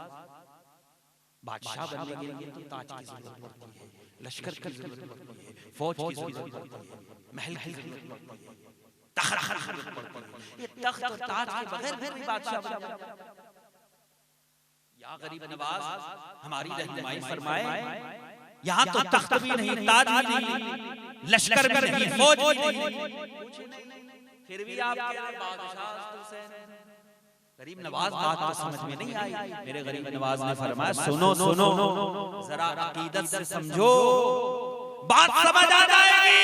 बादशाह बनने के लिए तो ताज की जरूरत पड़ती है, लश्कर की जरूरत पड़ती है, फौज की जरूरत पड़ती है, महल की जरूरत पड़ती है, तख्त की जरूरत पड़ती है। ये तख्त और ताज के बगैर फिर भी बादशाह बन जाता। या गरीब नवाज हमारी रहनुमाई फरमाए, यहाँ तो तख्त भी नहीं, ताज भी नहीं, लश्कर भी नहीं, फौज भी नहीं, फिर भी आप बादशाह हुसैन। गरीब नवाज बात तो समझ में नहीं आई। मेरे गरीब नवाज ने फरमाया, सुनो सुनो, जरा अकीदत से समझो, बात समझ आ जाएगी।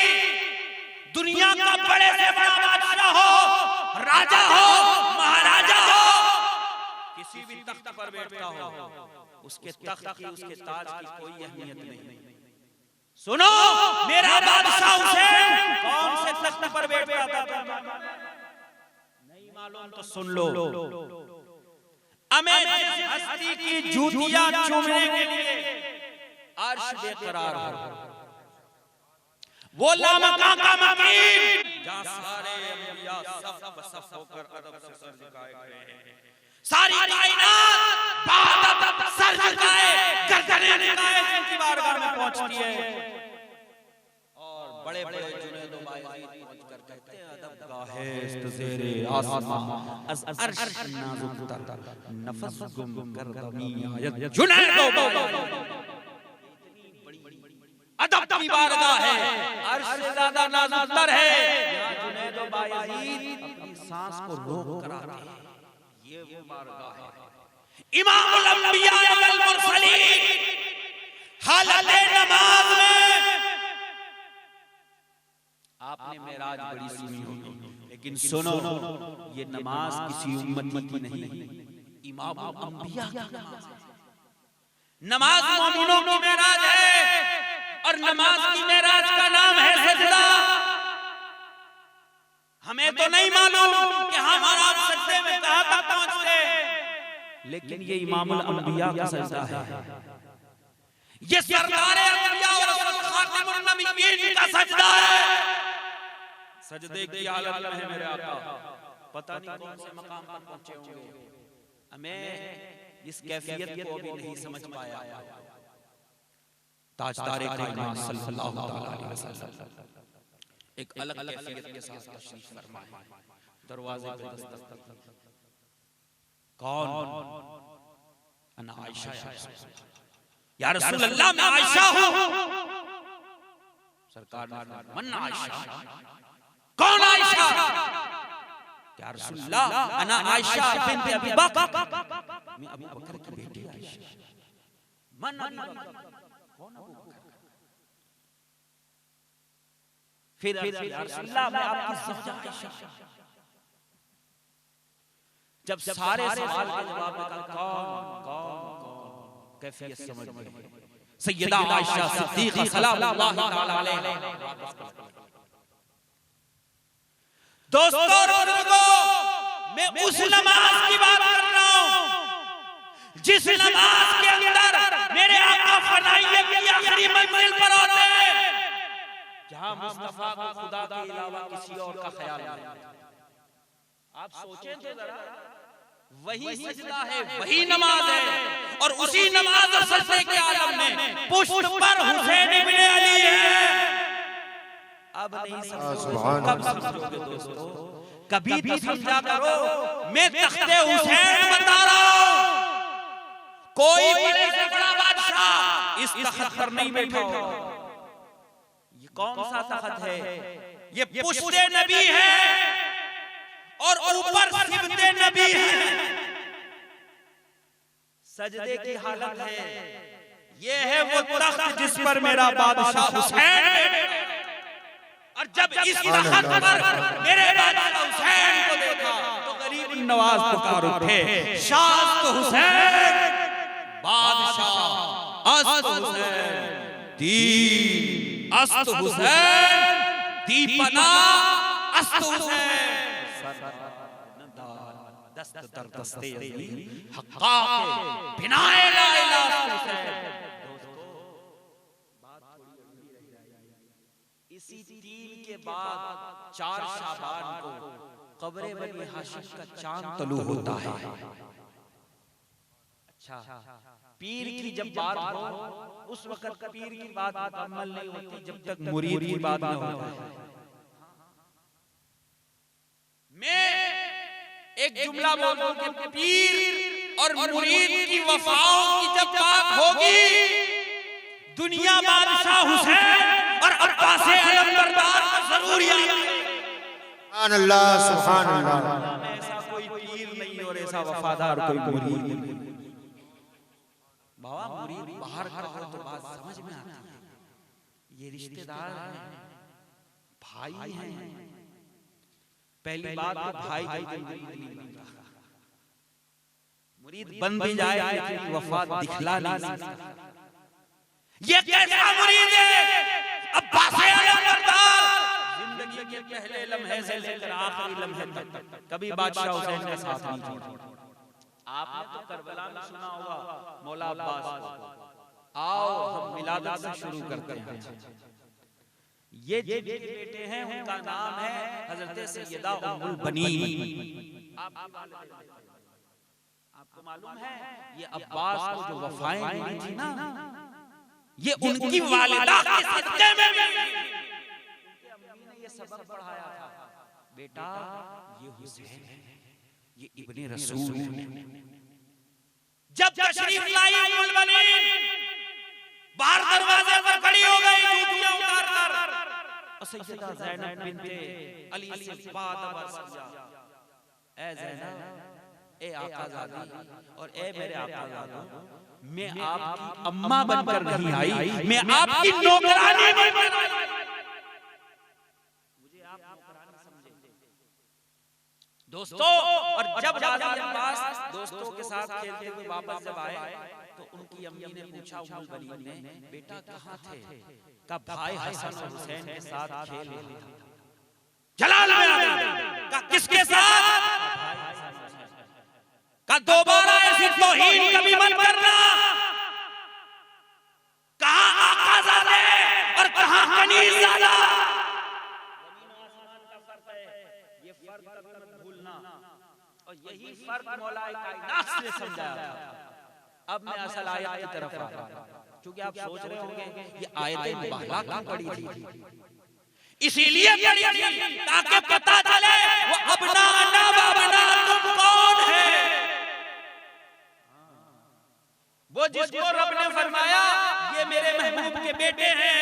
दुनिया का बड़े से बड़ा बादशाह हो, राजा हो, महाराजा हो, किसी भी तख्त पर बैठता हो, उसके तख्त की, उसके ताज की कोई अहमियत नहीं। सुनो, मेरा बादशाह हुसैन कौन से तख्त पर बैठता था नहीं मालूम तो सुन लो। हमें हस्ती की जूतियां चूमने के लिए अर्श बेकरार हो, वो लामकां का मकीन जहां सारे अंबिया सफ बसफ होकर अदब से सर झुकाए खड़े हैं, सारी कायनात बादब सर झुकाए गर्दनें झुकाए उनकी बारगाह में पहुंचती है। और बड़े बड़े जुनैद व बायजीद पहुंचकर कहते हैं, अदब गाहे इस्तज़ेरे आसमां अज़ अर्श नाज़ुक तर नफस गुम कर दमी आयत जुनैद व बायजीद। अदब की बारगाह है, अर्श से ज्यादा नाज़ुक तर है। यहाँ जुनैद व बायजीद अपनी सांस को रोक कर आते हैं, ये वो बारगाह है। इमामुल अंबिया वल मुरसलीन हालत नमाज में, आपने मेराज बड़ी सुनी होगी, लेकिन सुनो, ये नमाज किसी उम्मती की नहीं, इमामुल अंबिया की नमाज है। नमाज मोमिनों की मेराज है, और नमाज की मेराज का नाम है सजदा। हमें तो नहीं मालूम कि हमारा सजदे में कहां तक पहुंचते, लेकिन ये इमामुल अंबिया का सजदा है, ये सरदारे अंबिया और खातिमुन नबिय्यीन का सजदा है। सजदे की हालत में है मेरे आका, पता नहीं कौन से मकाम पर पहुंचे होंगे, हमें इस कैफियत को भी नहीं समझ पाया। ताजदारे कायनात सल्लल्लाहु अलैहि वसल्लम एक अलग कैफियत के साथ तशरीफ फरमाए, दरवाजे पे दस्तक, कौन? अना आयशा, या रसूल अल्लाह, मैं आयशा हूं। सरकार ने मन आयशा, कौन आयशा? या रसूल अल्लाह, अना आयशा बिन्त अबी बकर, मैं अबू बकर की बेटी आयशा। मन अबी बकर, कौन अबू बकर? फिर या रसूल अल्लाह, मैं आपकी ज़ौजा आयशा। जब सारे सवाल के जवाब में कौन कौन कैफियत समझ गए सैयदा आयशा सिद्दीक़ा सलामुल्लाह तआला अलैहा। दोस्तों मैं उस नमाज की बात कर रहा हूं जिस नमाज के अंदर मेरे आका फनाइयत की आखिरी मंजिल पर होते हैं, जहां मुस्तफा को खुदा के अलावा किसी और का ख्याल नहीं। आप सोचें तो जरा, वही सजदा है, वही नमाज है, और उसी नमाज और सजदे के आलम में पुष्ट पर हुसैन इब्ने अली है। अब नहीं समझोगे, कब समझोगे दोस्तों? कभी भी समझा करो। मैं तख्ते हुसैन बता रहा हूं, कोई बड़े से बड़ा बादशाह इस तख्त पर नहीं बैठा होगा। ये कौन सा तख्त है? ये पुश्ते नबी है और ऊपर सिमते नबी है। सजदे की हालत है। ये है वो तख्त जिस पर मेरा बादशाह हुसैन, और जब इस तख्त पर मेरे बादशाह हुसैन को देखा तो गरीब नवाज पुकार उठे, शाह हुसैन बादशाह अस्त हुसैन दी अस्त हुसैन दीपना अस्त हुसैन दस्त दर दस्ते हक्का के बिनाए ला इलाहा हुसैन। इसी 3 के बाद 4 शाबान को कब्र बनी हाशिम का चांद तलू होता है। अच्छा, पीर की जब बात हो उस वक्त पीर की बात मुकम्मल नहीं होती जब तक मुरीद की बात न हो। मैं एक जुमला बोलूं कि पीर और मुरीद की वफाओं की जब बात होगी, दुनिया बादशाह हुसैन और अब्बास अलमबरदार को जरूर याद सुभान अल्लाह सुभान अल्लाह। ऐसा कोई पीर नहीं और ऐसा वफादार कोई मुरीद नहीं। बाबा मुरीद बाहर का हो तो बात समझ में आती है, ये रिश्तेदार हैं, भाई हैं। पहली बात तो भाई मुरीद बन भी जाए लेकिन वफा दिखला नहीं सकता। ये कैसा मुरीद है? अब्बास अलमबरदार जिंदगी के पहले लम्हे से लेकर आखिरी लम्हे तक कभी बादशाह हुसैन के साथ नहीं छोड़ा। आपने तो करबला में सुना होगा मौला अब्बास को। आओ हम मिलादत से शुरू करते हैं। ये जिनके बेटे हैं उनका नाम है हजरत सैयदा उम्मुल बनीन। आपको मालूम है ये अब्बास को जो वफाएं मिली थी ना, ये उनकी वालिदा के सदक़े में मिली। उनके अम्मी ने ये सबक पढ़ाया था, बेटा ये हुसैन है, ये इब्ने रसूल है। जब तशरीफ लाई उम्मुल बनीन, बाहर दरवाजे पर खड़ी हो गई जूतियां उतार कर, सैयदा ज़ैनब बिन्ते अली से बात बरसिया, ए ज़ैनब, ए आकाज़ादी और ए मेरे आकाज़ादो, मैं आपकी अम्मा बनकर नहीं आई, मैं आपकी नौकरानी बनकर आई। मुझे आप नौकरानी समझे दोस्तों। और जब गाज़ी अब्बास दोस्तों के साथ खेलते हुए वापस जब आए तो उनकी अम्मी ने पूछा उम्मुल बनीन ने, बेटा कहाँ थे? का भाई हसन और हुसैन के साथ खेल रहे थे। जलाल में आ गए। का किसके साथ? का दोबारा ऐसी तौहीन कभी मत करना। कहाँ आकाज़ादे और कहाँ कनीज़ादा। ये फर्क कभी मत भूलना, और यही फर्क मौलाए कायनात ने समझाया था। अब मैं असल आयत की तरफ आ रहा हूं, क्योंकि आप सोच रहे होंगे ये आयतें मुबाहला क्यों पड़ी थी? इसीलिए पड़ी थी ताकि पता चले वो अपना अपना तुम कौन है। वो जिसको रब ने फरमाया ये मेरे महबूब के बेटे हैं,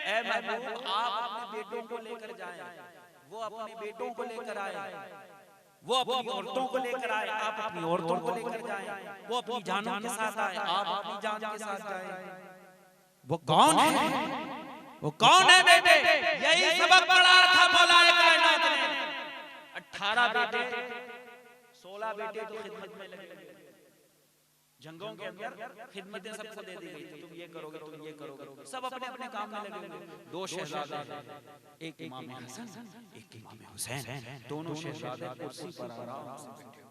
ऐ महबूब आप अपने बेटों को लेकर जाएं। वो अपने बेटों को लेकर आए, वो अपनी औरतों को लेकर आए, आप अपनी औरतों को लेकर जाएं। वो अपनी जानों के साथ आए, आप अपनी जान के साथ जाएं। वो कौन है? वो कौन है बेटे? यही सबक पढ़ा था मौलाए कायनात ने। 18 बेटे 16 बेटे तो खिदमत में लगे, जंगों के अंदर खिदमतें सबको दे दी गई, तुम ये करोगे, तुम ये करोगे, सब अपने अपने काम में लगे हुए। 2 शहजादे, एक इमाम हसन, एक इमाम हुसैन, दोनों शहजादे कुर्सी पर आराम से बैठे।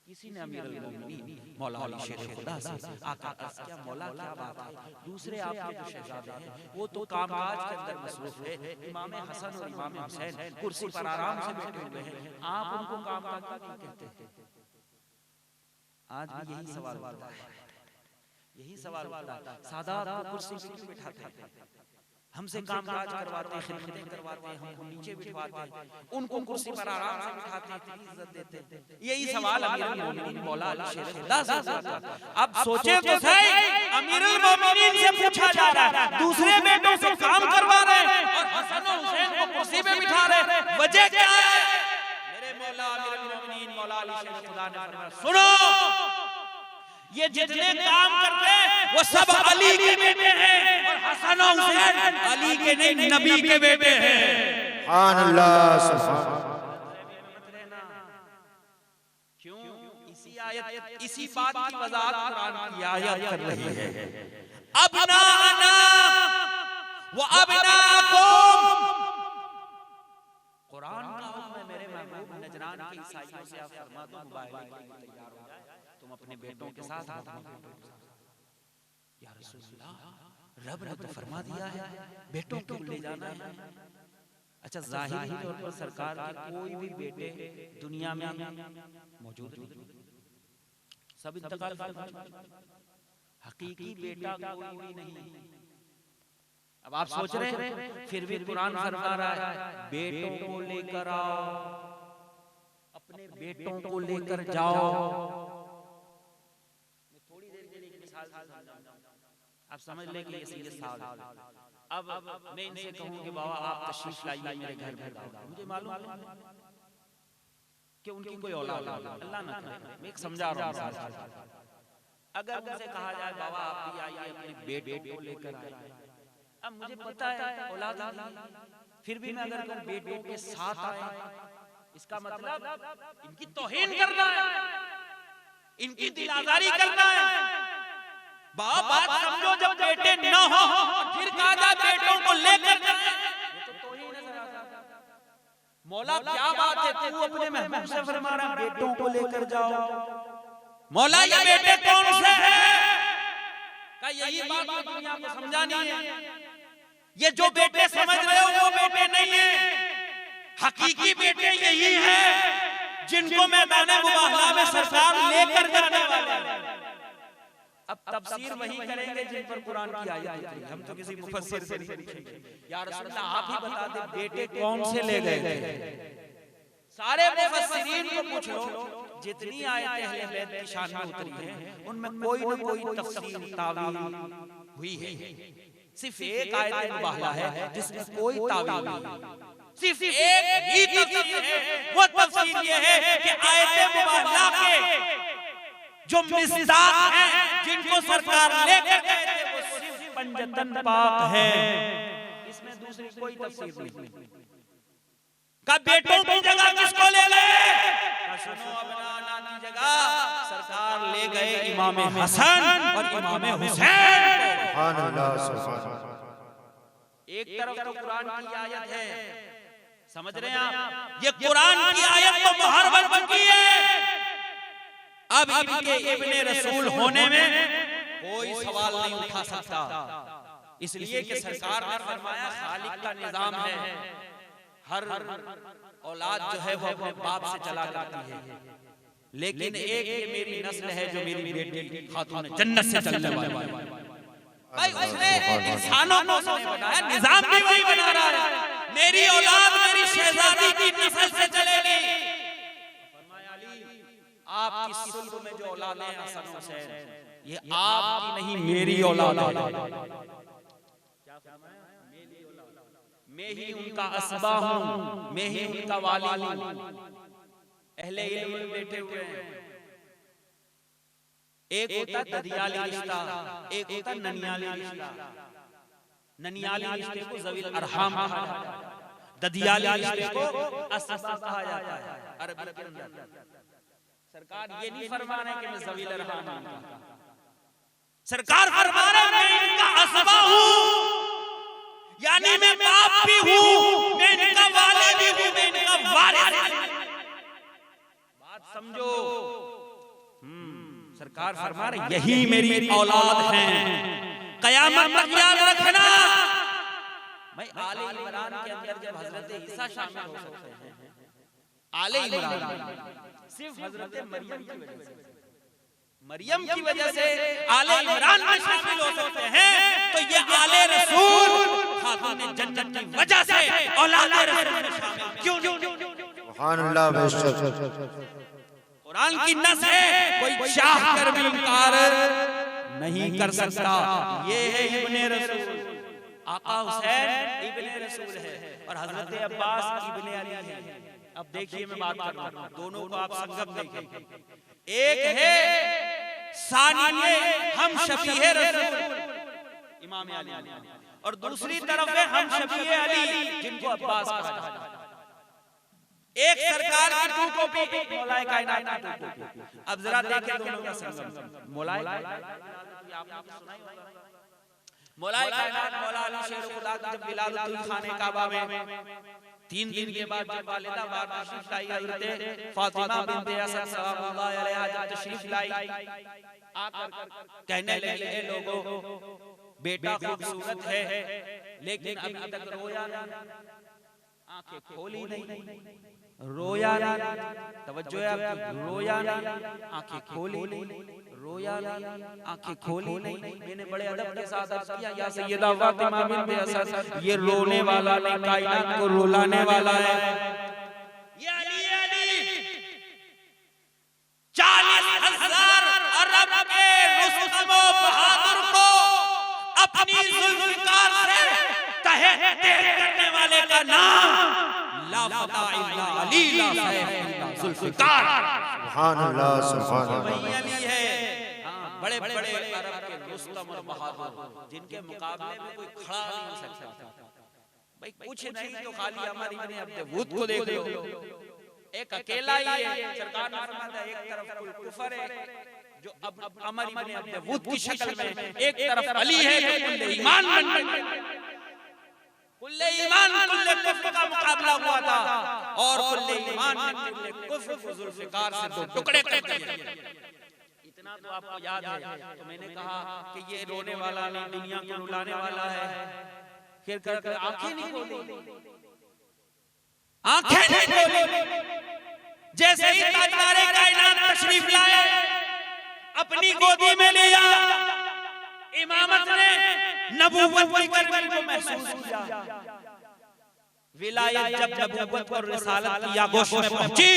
किसी ने अमीरुल मोमिनीन मौला अली शेर खुदा से आका क्या मौला क्या बात है, दूसरे आपके जो शहजादे हैं वो तो कामकाज के अंदर मसरूफ है, इमाम हसन और इमाम हुसैन कुर्सी पर आराम से बैठे हुए हैं, आप उनको कामकाज क्यों कहते हैं? आज भी यही सवाल होता है, यही सवाल होता है, सादात को कुर्सी पे क्यों बिठाते हैं? हमसे कामकाज करवाते हैं, खिदमतें करवाते हैं, हमको नीचे बिठवाते हैं, उनको कुर्सी पर आराम से बिठाते हैं, इतनी इज्जत देते हैं। यही सवाल अमीरुल मोमिनीन मौला अली शेर खुदा से आता है। अब सोचे तो सही, अमीरुल मोमिनीन से पूछा जा रहा है, दूसरे बेटों से काम करवा रहे हैं और हसन और हुसैन को कुर्सी पे बिठा रहे हैं, वजह क्या है? मेरे मौला अमीरुल मोमिनीन मौला अली शेर खुदा ने फरमाया, सुनो, ये जितने काम करते हैं वो सब अली के बेटे हैं और हसन और हुसैन अली के नहीं नबी के बेटे हैं। सुभान अल्लाह सुभान। क्यों? इसी आयत, इसी बात की वजाहत कुरान की आयत कर रही है। अबनाना व अबनाकुम, कुरान का हुक्म है मेरे महबूब नजरान के ईसाइयों से आप फरमा दो मुबाहिले के लिए तैयार हो जाए, तुम अपने बेटों के साथ या रसूलुल्लाह, रब ने तो फरमा दिया है बेटों को ले जाना है। अच्छा, जाहिरी तौर पर सरकार के कोई भी बेटे दुनिया में मौजूद नहीं, सब इंतकाल कर चुके, हकीकी बेटा कोई भी नहीं। अब आप सोच रहे हैं, फिर भी कुरान फरमा रहा है बेटों को लेकर आओ, अपने बेटों को लेकर जाओ। मैं थोड़ी देर के लिए मिसाल आप समझ लें कि ये साल, अब मैं इनसे कहूं कि बाबा आप तशरीफ लाइए मेरे घर में, मुझे मालूम है कि उनकी कोई औलाद अल्लाह ना करे, मैं एक समझा रहा हूं। अगर उनसे कहा जाए बाबा आप भी आइए अपने बेटे को लेकर आइए, अब मुझे पता है औलाद नहीं, फिर भी मैं अगर बेटों के साथ आए, इसका मतलब इनकी तौहीन करना है, इनकी दिलाजारी करना है। बात समझो, जब बेटे न हो फिर कहा जाए बेटों को लेकर जाए, ये तो तौहीन है। मौला क्या बात है, तू अपने महबूब से फरमा रहा है बेटों को लेकर जाओ, मौला ये बेटे कौन से हैं? का यही बात दुनिया को समझानी है। ये जो बेटे समझ रहे हो वो बेटे नहीं है, हकीकी बेटे यही हैं जिनको मैदान मुबाहला में सरकार लेकर जाने वाले हैं। अब तफसीर वही करेंगे जिन पर कुरान की आयत है, हम तो किसी मुफस्सिर से नहीं पूछेंगे। या रसूल अल्लाह आप ही बता दे बेटे कौन से ले गए थे? सारे मुफस्सिरीन को पूछ लो, जितनी आयतें अहले बैत की शान में उतरी हैं उनमें कोई न कोई तफसीर तावील हुई है। सिर्फ एक आयत मुबाहला है जिसमें कोई तावील नहीं, सिर्फ एक ही तफसीर है। वो तफसीर ये है कि आयत मुबाहला के जो मिस्दाक हैं जिनको सरकार लेकर गए थे वो सिर्फ पंजतन पाक है, इसमें दूसरी कोई तफसीर नहीं। का बेटों की जगह किसको ले गए? सुनो, अपना की जगह सरकार ले गए इमाम हसन और इमाम हुसैन। सुभान अल्लाह सुभान। एक तरफ तो कुरान की आयत है, समझ रहे हैं आप, ये कुरान की आयत तो मोहर बन चुकी है। अब इनके इब्ने रसूल होने में कोई सवाल नहीं उठा सकता, इसलिए कि सरकार ने फरमाया खालिक का निजाम है, हर औलाद जो है वो अपने बाप से चला जाती है, लेकिन एक ये मेरी नस्ल है जो मेरी बेटी खातून जन्नत से चलने वाली है। भाई उसने इंसानों को उसने बनाया, निजाम भी वही बना रहा है, मेरी औलाद मेरी शहजादी की नस्ल से चलेगी। फरमाया अली आपकी सुल्ब में जो औलाद है हसन हुसैन ये आपकी नहीं मेरी औलाद है। क्या फरमाया? मेरी औलाद, मैं ही उनका असबा हूं, मैं ही उनका वाली हूं। अहले इल्म बैठे हुए हैं, एक होता ददियाली रिश्ता, एक होता ननियाली रिश्ता। ननियाली रिश्ते को ज़वील अरहाम कहा जाता है, ददियाली रिश्ते को असबा कहा जाता है अरबी के अंदर। सरकार ये नहीं फरमा रहे कि मैं ज़वील रहमान हूं, सरकार फरमा रहे मैं इनका असबा हूं, यानी मैं बाप भी हूं, मैं इनका वालिद भी हूं, मैं इनका वारिस हूं। बात समझो। सरकार फरमा रही यही मेरी औलाद है, कयामत तक याद रखना। भाई आले इमरान के अंदर जब हजरत ईसा शामिल हो सकते हैं, आले इमरान सिर्फ हजरत मरियम की वजह से आले इमरान में शामिल हो सकते हैं, तो ये आले रसूल खातून जन्नत की वजह से औलाद रसूल में शामिल क्यों नहीं? सुभान अल्लाह बेशक कुरान की नस है, कोई चाह कर भी इनकार नहीं कर सकता। ये है इब्ने रसूल, आका हुसैन इब्ने रसूल है और हजरत अब्बास इब्ने अली है। अब देखिए मैं बात कर रहा हूं, दोनों को आप संगम देखें। एक है सानिए हम शफीए रसूल इमाम अली, और दूसरी तरफ है हम शफीए अली जिनको अब्बास कहा जाता है। एक सरकार की टू कॉपी, एक मौलाए कायनात की टू कॉपी। अब जरा देखें दोनों का संगम। मौलाए मौलाए कायनात मौला अली शेर खुदा की जब विलादत हुई खाने काबा में, 3 दिन के बाद जब वालिदा बार तशरीफ लाई, हज़रत फातिमा बिन्ते असद सलामुल्लाह अलैहा जब तशरीफ लाई, आकर कहने लगी ए लोगों, बेटा खूबसूरत है लेकिन अभी तक रोया नहीं, आंखें खोली नहीं, रोया नहीं, तवज्जो है आपकी, रोया नहीं, आंखें खोली नहीं, रोया नहीं, आंखें खोली नहीं। मैंने बड़े अदब के साथ अर्ज किया या सैयदा फातिमा बिन्ते असद, ये रोने वाला नहीं, कायनात को रुलाने वाला है। ये अली 40,000 अरब के रुस्तम व बहादुर को अपनी जुल्फ़िकार से तहे तहे करने वाले का नाम ला फता इल्ला अली ला सैफ इल्ला जुल्फ़िकार। सुभान अल्लाह सुभान अल्लाह। अली है। बड़े बड़े अरब के रुस्तम और बहादुर जिनके मुकाबले में कोई खड़ा नहीं हो सकता। भाई कुछ नहीं तो खाली हमारी इब्ने अब्दुवुद को देख लो, एक अकेला ही है। सरकार ने फरमाया एक तरफ कुफर है जो अब अमर इब्ने अब्दुवुद की शक्ल में, एक तरफ अली है जो कुल्ले ईमान कुल्ले ईमान कुल्ले कुफ्र का मुकाबला हुआ था और कुल्ले ईमान ने कुल्ले कुफ्र को जुल्फ़िकार से दो टुकड़े कर दिए। इतना तो आपको याद है। तो मैंने कहा कि ये रोने वाला नहीं, दुनिया को रुलाने वाला है। फिर कर आंखें नहीं खोली, आंखें नहीं खोली। जैसे ही ताजदारे कायनात तशरीफ लाए, अपनी गोदी में लिया, इमामत ने नबूवत की गर्मी को महसूस किया। विलायत जब नबूवत और रिसालत की आगोश में पहुंची,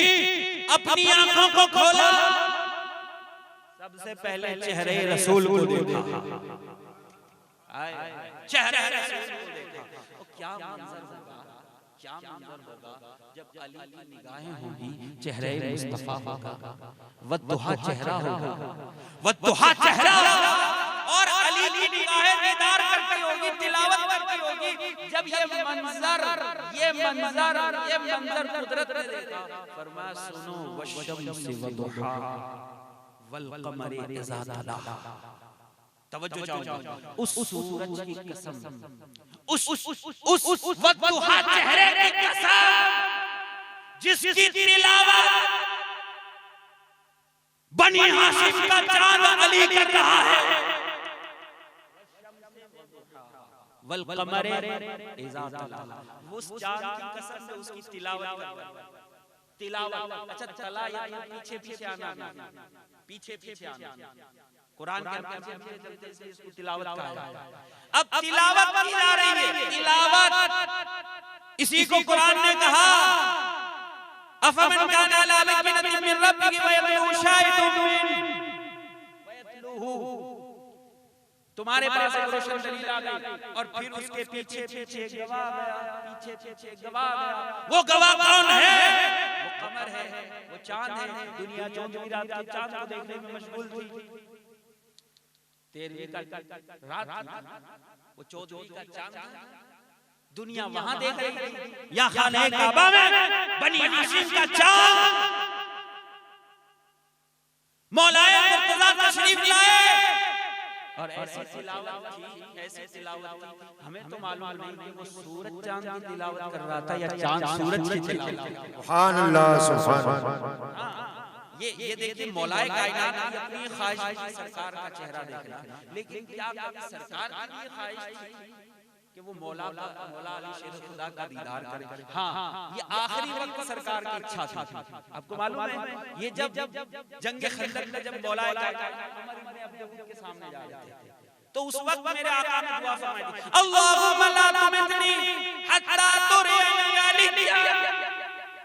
अपनी आंखों को खोला, सबसे पहले चेहरे रसूल को देखा। चेहरे रसूल को देखा। क्या मंजर होगा, क्या मंजर होगा जब अली की निगाहें होंगी, चेहरे मुस्तफा होगा, वद्दुहा चेहरा होगा, वद्दुहा चेहरा और अली की निगाहें दीदार करती होगी, तिलावत करती होगी। जब ये मंजर कुदरत ने देखा, फरमाया सुनो वश्शम्सि वद्दुहा वल क़मरि इज़ा तलाहा। तवज्जो चाहूंगा, उस सूरज की कसम, उस वद्दुहा चेहरे की कसम जिसकी तिलावत बनी हाशिम का चांद अली कर रहा है। वल क़मरि इज़ा तलाहा, उस चांद की कसम से उसकी तिलावत। अच्छा तला या पीछे पीछे आना, पीछे पीछे आना, कुरान के अंदर चलते से इसको तिलावत कहा है। अब तिलावत की जा रही है, तिलावत इसी को कुरान ने कहा अफमन काना अला बय्यिनतिन मिन रब्बिही व यतलूहु शाहिदुम मिनहु। तुम्हारे पास एक रोशन दलील आ गई और फिर उसके पीछे पीछे गवाह गया, पीछे पीछे गवाह गया। वो गवाह कौन है? वो कमर है, वो चांद है। दुनिया 14वीं रात के चांद को देखने में मशगूल थी। 13वीं का रात वो 14वीं का चांद था। दुनिया वहां देख रही थी, या खाने काबा में बनी हाशिम का चांद मौलाए मुर्तजा तशरीफ लाए और ऐसी तिलावत थी। हमें तो मालूम नहीं कि वो सूरज चांद की तिलावत कर रहा था या चांद सूरज की तिलावत। सुभान अल्लाह सुभान अल्लाह। ये देखिए मौलाए कायनात की अपनी ख्वाहिश थी सरकार का चेहरा देखना, लेकिन क्या सरकार की ये ख्वाहिश थी कि वो मौला अली शेर खुदा का दीदार करे? हाँ, ये आखिरी वक्त सरकार की इच्छा थी। आपको मालूम है ये जब जंग खंदक में जब मौला के सामने जा रहे थे तो उस वक्त मेरे आका ने दुआ फरमाई थी, अल्लाहुम्मा ला तुमितनी हत्ता तुरियनी अली।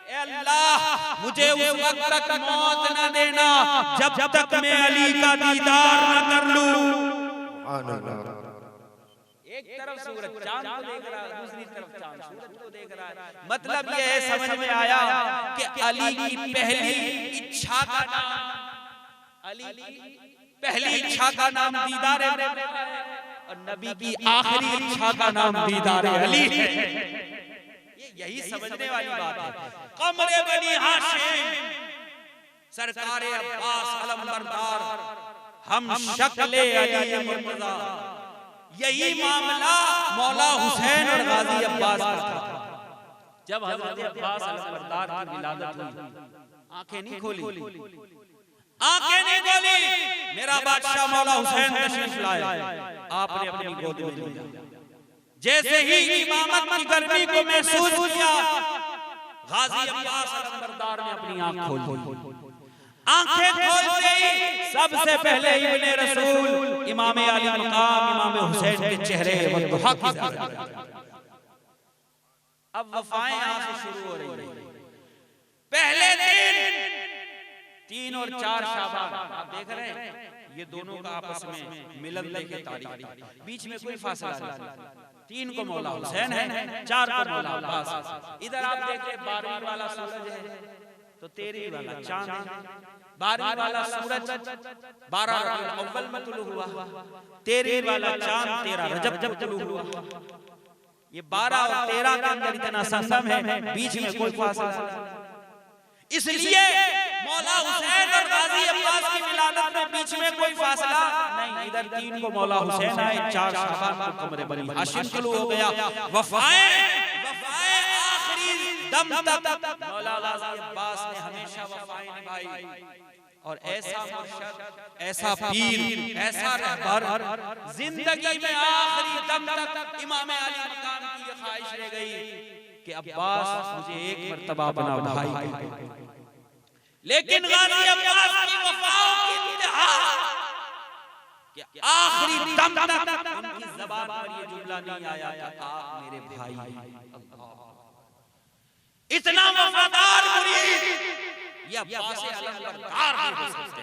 ए अल्लाह मुझे उस वक्त तक मौत न देना जब तक मैं अली का दीदार न कर लूं। सुभान अल्लाह। एक तरफ सूरज चांद को देख रहा है, दूसरी तरफ चांद सूरज को देख रहा है। मतलब ये है समझ में आया कि अली की पहली इच्छा का नाम, अली की पहली इच्छा का नाम दीदार है और नबी की आखिरी इच्छा का नाम दीदार अली है। यही समझने वाली बात है। कमरे बनी हाशिम सरकार अब्बास अलमबरदार हम शक्ले अली मुर्तजा, यही मामला मौला हुसैन और गाजी अब्बास का था। जब हजरत अब्बास अलमबरदार की विलादत हुई, आंखें नहीं खोली, आंखें नहीं खोली, मेरा बादशाह मौला हुसैन तशरीफ लाए, आपने अपनी गोद में लिया। जैसे ही इमामत की गर्मी को महसूस किया, गाजी अब्बास अलमबरदार ने अपनी आंख खोली। आंखें खोलते ही सबसे पहले इब्ने रसूल इमाम अली मकाम इमाम हुसैन के चेहरे वद्दुहा की ज़ियारत। अब वफाएं यहां से शुरू हो रही है। पहले दिन 3 और 4 शाबान आप देख रहे हैं, ये दोनों का आपस में मिलन देखे तारीख, बीच में कोई फासला नहीं। 3 को मौला हुसैन है, 4 को मौला अब्बास। इधर आप देखिए 12वीं वाला सूरज है तो 13वीं वाला चांद है, 12वीं वाला सूरज 12 रबीउल अव्वल में तुलू हुआ, 13वीं वाला चांद 13 रजब जब तुलू हुआ। ये 12 और 13 के अंदर इतना संगम है, बीच में कोई फासला नहीं। इसलिए मौला हुसैन और गाजी अब्बास की विलादत में बीच में कोई फासला नहीं। इधर 3 को मौला हुसैन आए, 4 शाबान को कमरे बनी हाशिम शुरू हो गया। वफाएं आखिरी दम तक मौला गाजी अब्बास ने हमेशा वफाएं निभाई। और ऐसा मुर्शिद, ऐसा पीर, ऐसा रहबर जिंदगी में आखिरी दम तक इमाम अली मकाम की ये ख्वाहिश रह गई कि अब्बास मुझे एक मर्तबा अपना भाई। लेकिन गाजी अब्बास की वफाओं की इंतहा कि आखिरी दम तक उनकी ज़बान पर ये जुमला नहीं आया कि आप मेरे भाई। इतना वफादार मुरीद ये अब्बास अलमबरदार नहीं हो सकते।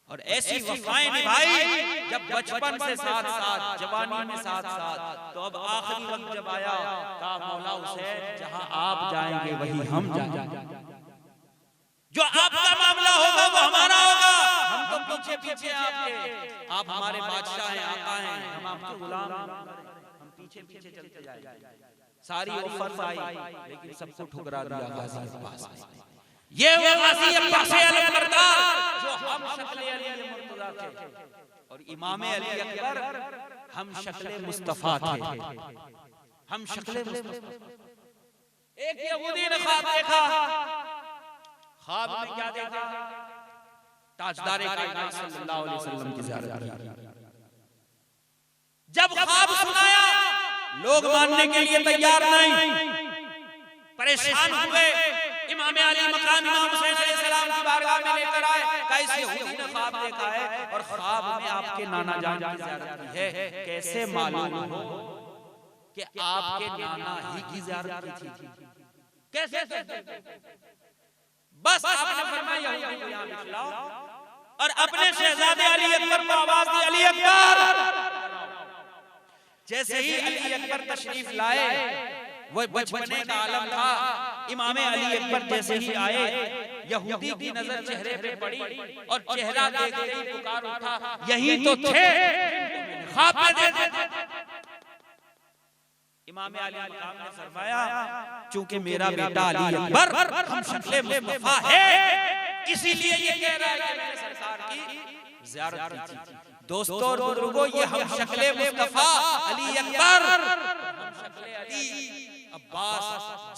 और ऐसी वफाएं निभाई जब बचपन से साथ साथ, जवानी में साथ साथ, तो अब आखिरी वक्त जब आया कहा मौला हुसैन जहां आप जाएंगे वही हम जाएंगे, जो आपका मामला होगा वो हमारा होगा। हम तो पीछे पीछे आपके, आप हमारे बादशाह हैं, आका हैं, हम आपके गुलाम हैं, हम पीछे पीछे चलते जाएंगे। सारी ऑफर्स आई लेकिन सबको ठुकरा दिया गाजी अब्बास ने। ये वो गाजी अब्बास अलमबरदार जो हम शक्ले अली मुर्तजा थे और इमाम अली अकबर हम शक्ले मुस्तफा थे, हम शक्ले मुस्तफा। एक यहूदी ने ख्वाब देखा, ख्वाब में क्या देखा? ताजदारे कायनात सल्लल्लाहु अलैहि वसल्लम की ज़ियारत की। जब ख्वाब सुनाया लोग मानने के लिए तैयार नहीं, परेशान हुए। इमाम अली मकाम इमाम हुसैन अलैहिस्सलाम की बारगाह में लेकर आए, कैसे यहूदी ने ख्वाब देखा है और ख्वाब में आपके नाना जान की ज़ियारत की है, कैसे मालूम हो कि आपके नाना ही की ज़ियारत की थी? कैसे? बस आपने फरमाया यहां निकलाओ और अपने शहजादे अली अकबर को आवाज दी, अली अकबर। जैसे ही अली अकबर तशरीफ लाए, वो बचपने का आलम था, इमाम अली अकबर जैसे ही आए यहूदी की नजर चेहरे पे पड़ी और चेहरा देखते ही पुकार उठा, यही तो थे ख्वाब में देखे। इमाम अली मकाम ने फरमाया चूंकि मेरा बेटा अली अकबर हम शक्ले मुस्तफा है इसीलिए ये कह रहा है कि मैंने सरकार की ज़ियारत की थी। दोस्तों और बुजुर्गों, ये हम शक्ले मुस्तफा अली अकबर, हम शक्ले अली अब्बास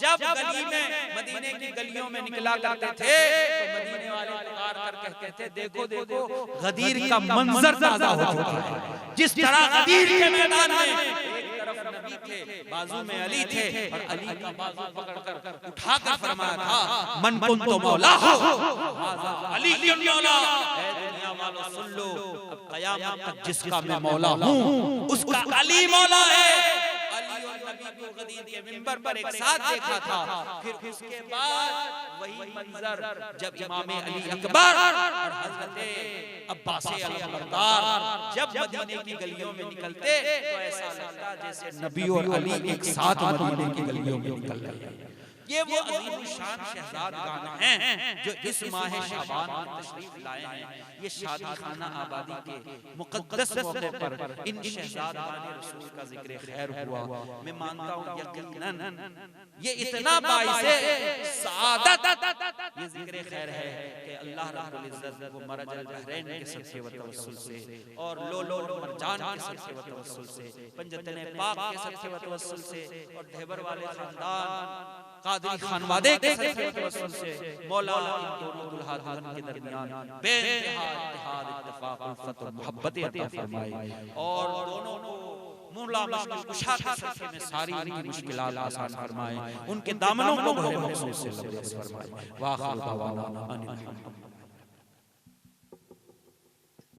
जब गली में मदीने की गलियों में निकला करते थे तो मदीने वाले पुकार कर कहते थे, देखो देखो गदीर का मंजर ताजा हो चुका है। जिस तरह गदीर के मैदान में एक तरफ नबी थे, बाजू में अली थे, और अली का बाजू पकड़कर उठाकर फरमाया था, मन कुंतु मौला हो अली की मौला। ऐ दुनिया वालों सुन लो, अब कयामत तक जिसका मैं मौला हूँ उसका अली मौला है। अली और नबी को गदीर के मिंबर पर एक साथ देखा था। फिर उसके बाद वही मंजर जब इमाम अली अकबर और हजरत अब्बास अलबरदार जब मदीने की गलियों में निकलते तो ऐसा लगता जैसे नबी और अली एक साथ मदीने की गलियों में निकल रहे हैं। ये वो अज़ीमुश्शान शहज़ादगान हैं जो इस माह शाबान में तशरीफ लाए हैं। ये शादी खाना आबादी के मुक़द्दस मौके पर इन शहज़ादगान रसूल का ज़िक्र खैर हुआ। मैं मानता हूँ यकीनन ये इतना बाइसे सआदत ये ज़िक्र खैर है कि अल्लाह रब्बुल इज़्ज़त वो मरजल बहरैन के सदक़े व तवस्सुल से और लोलो मरजान के सदक़े व तवस्सुल से, पंजतन पाक के सदक़े व तवस्सुल से और ढेबर वाले खानदान कादरी खानवादे के सदक़े व तवस्सुल से मौला इन दोनों दुल्हा दुल्हन के दरमियान बेइंतहा इत्तेहाद इत्तेफाक उल्फत और मोहब्बत अता फरमाए और दोनों को मुला मुश्किल कुशा के सदक़े में सारी उनकी मुश्किलात आसान फरमाए, उनके दामनों को भरे मक़सूद से लबरेज़ फरमाए। वाखिर दावाना अनिल हम्दुलिल्लाह।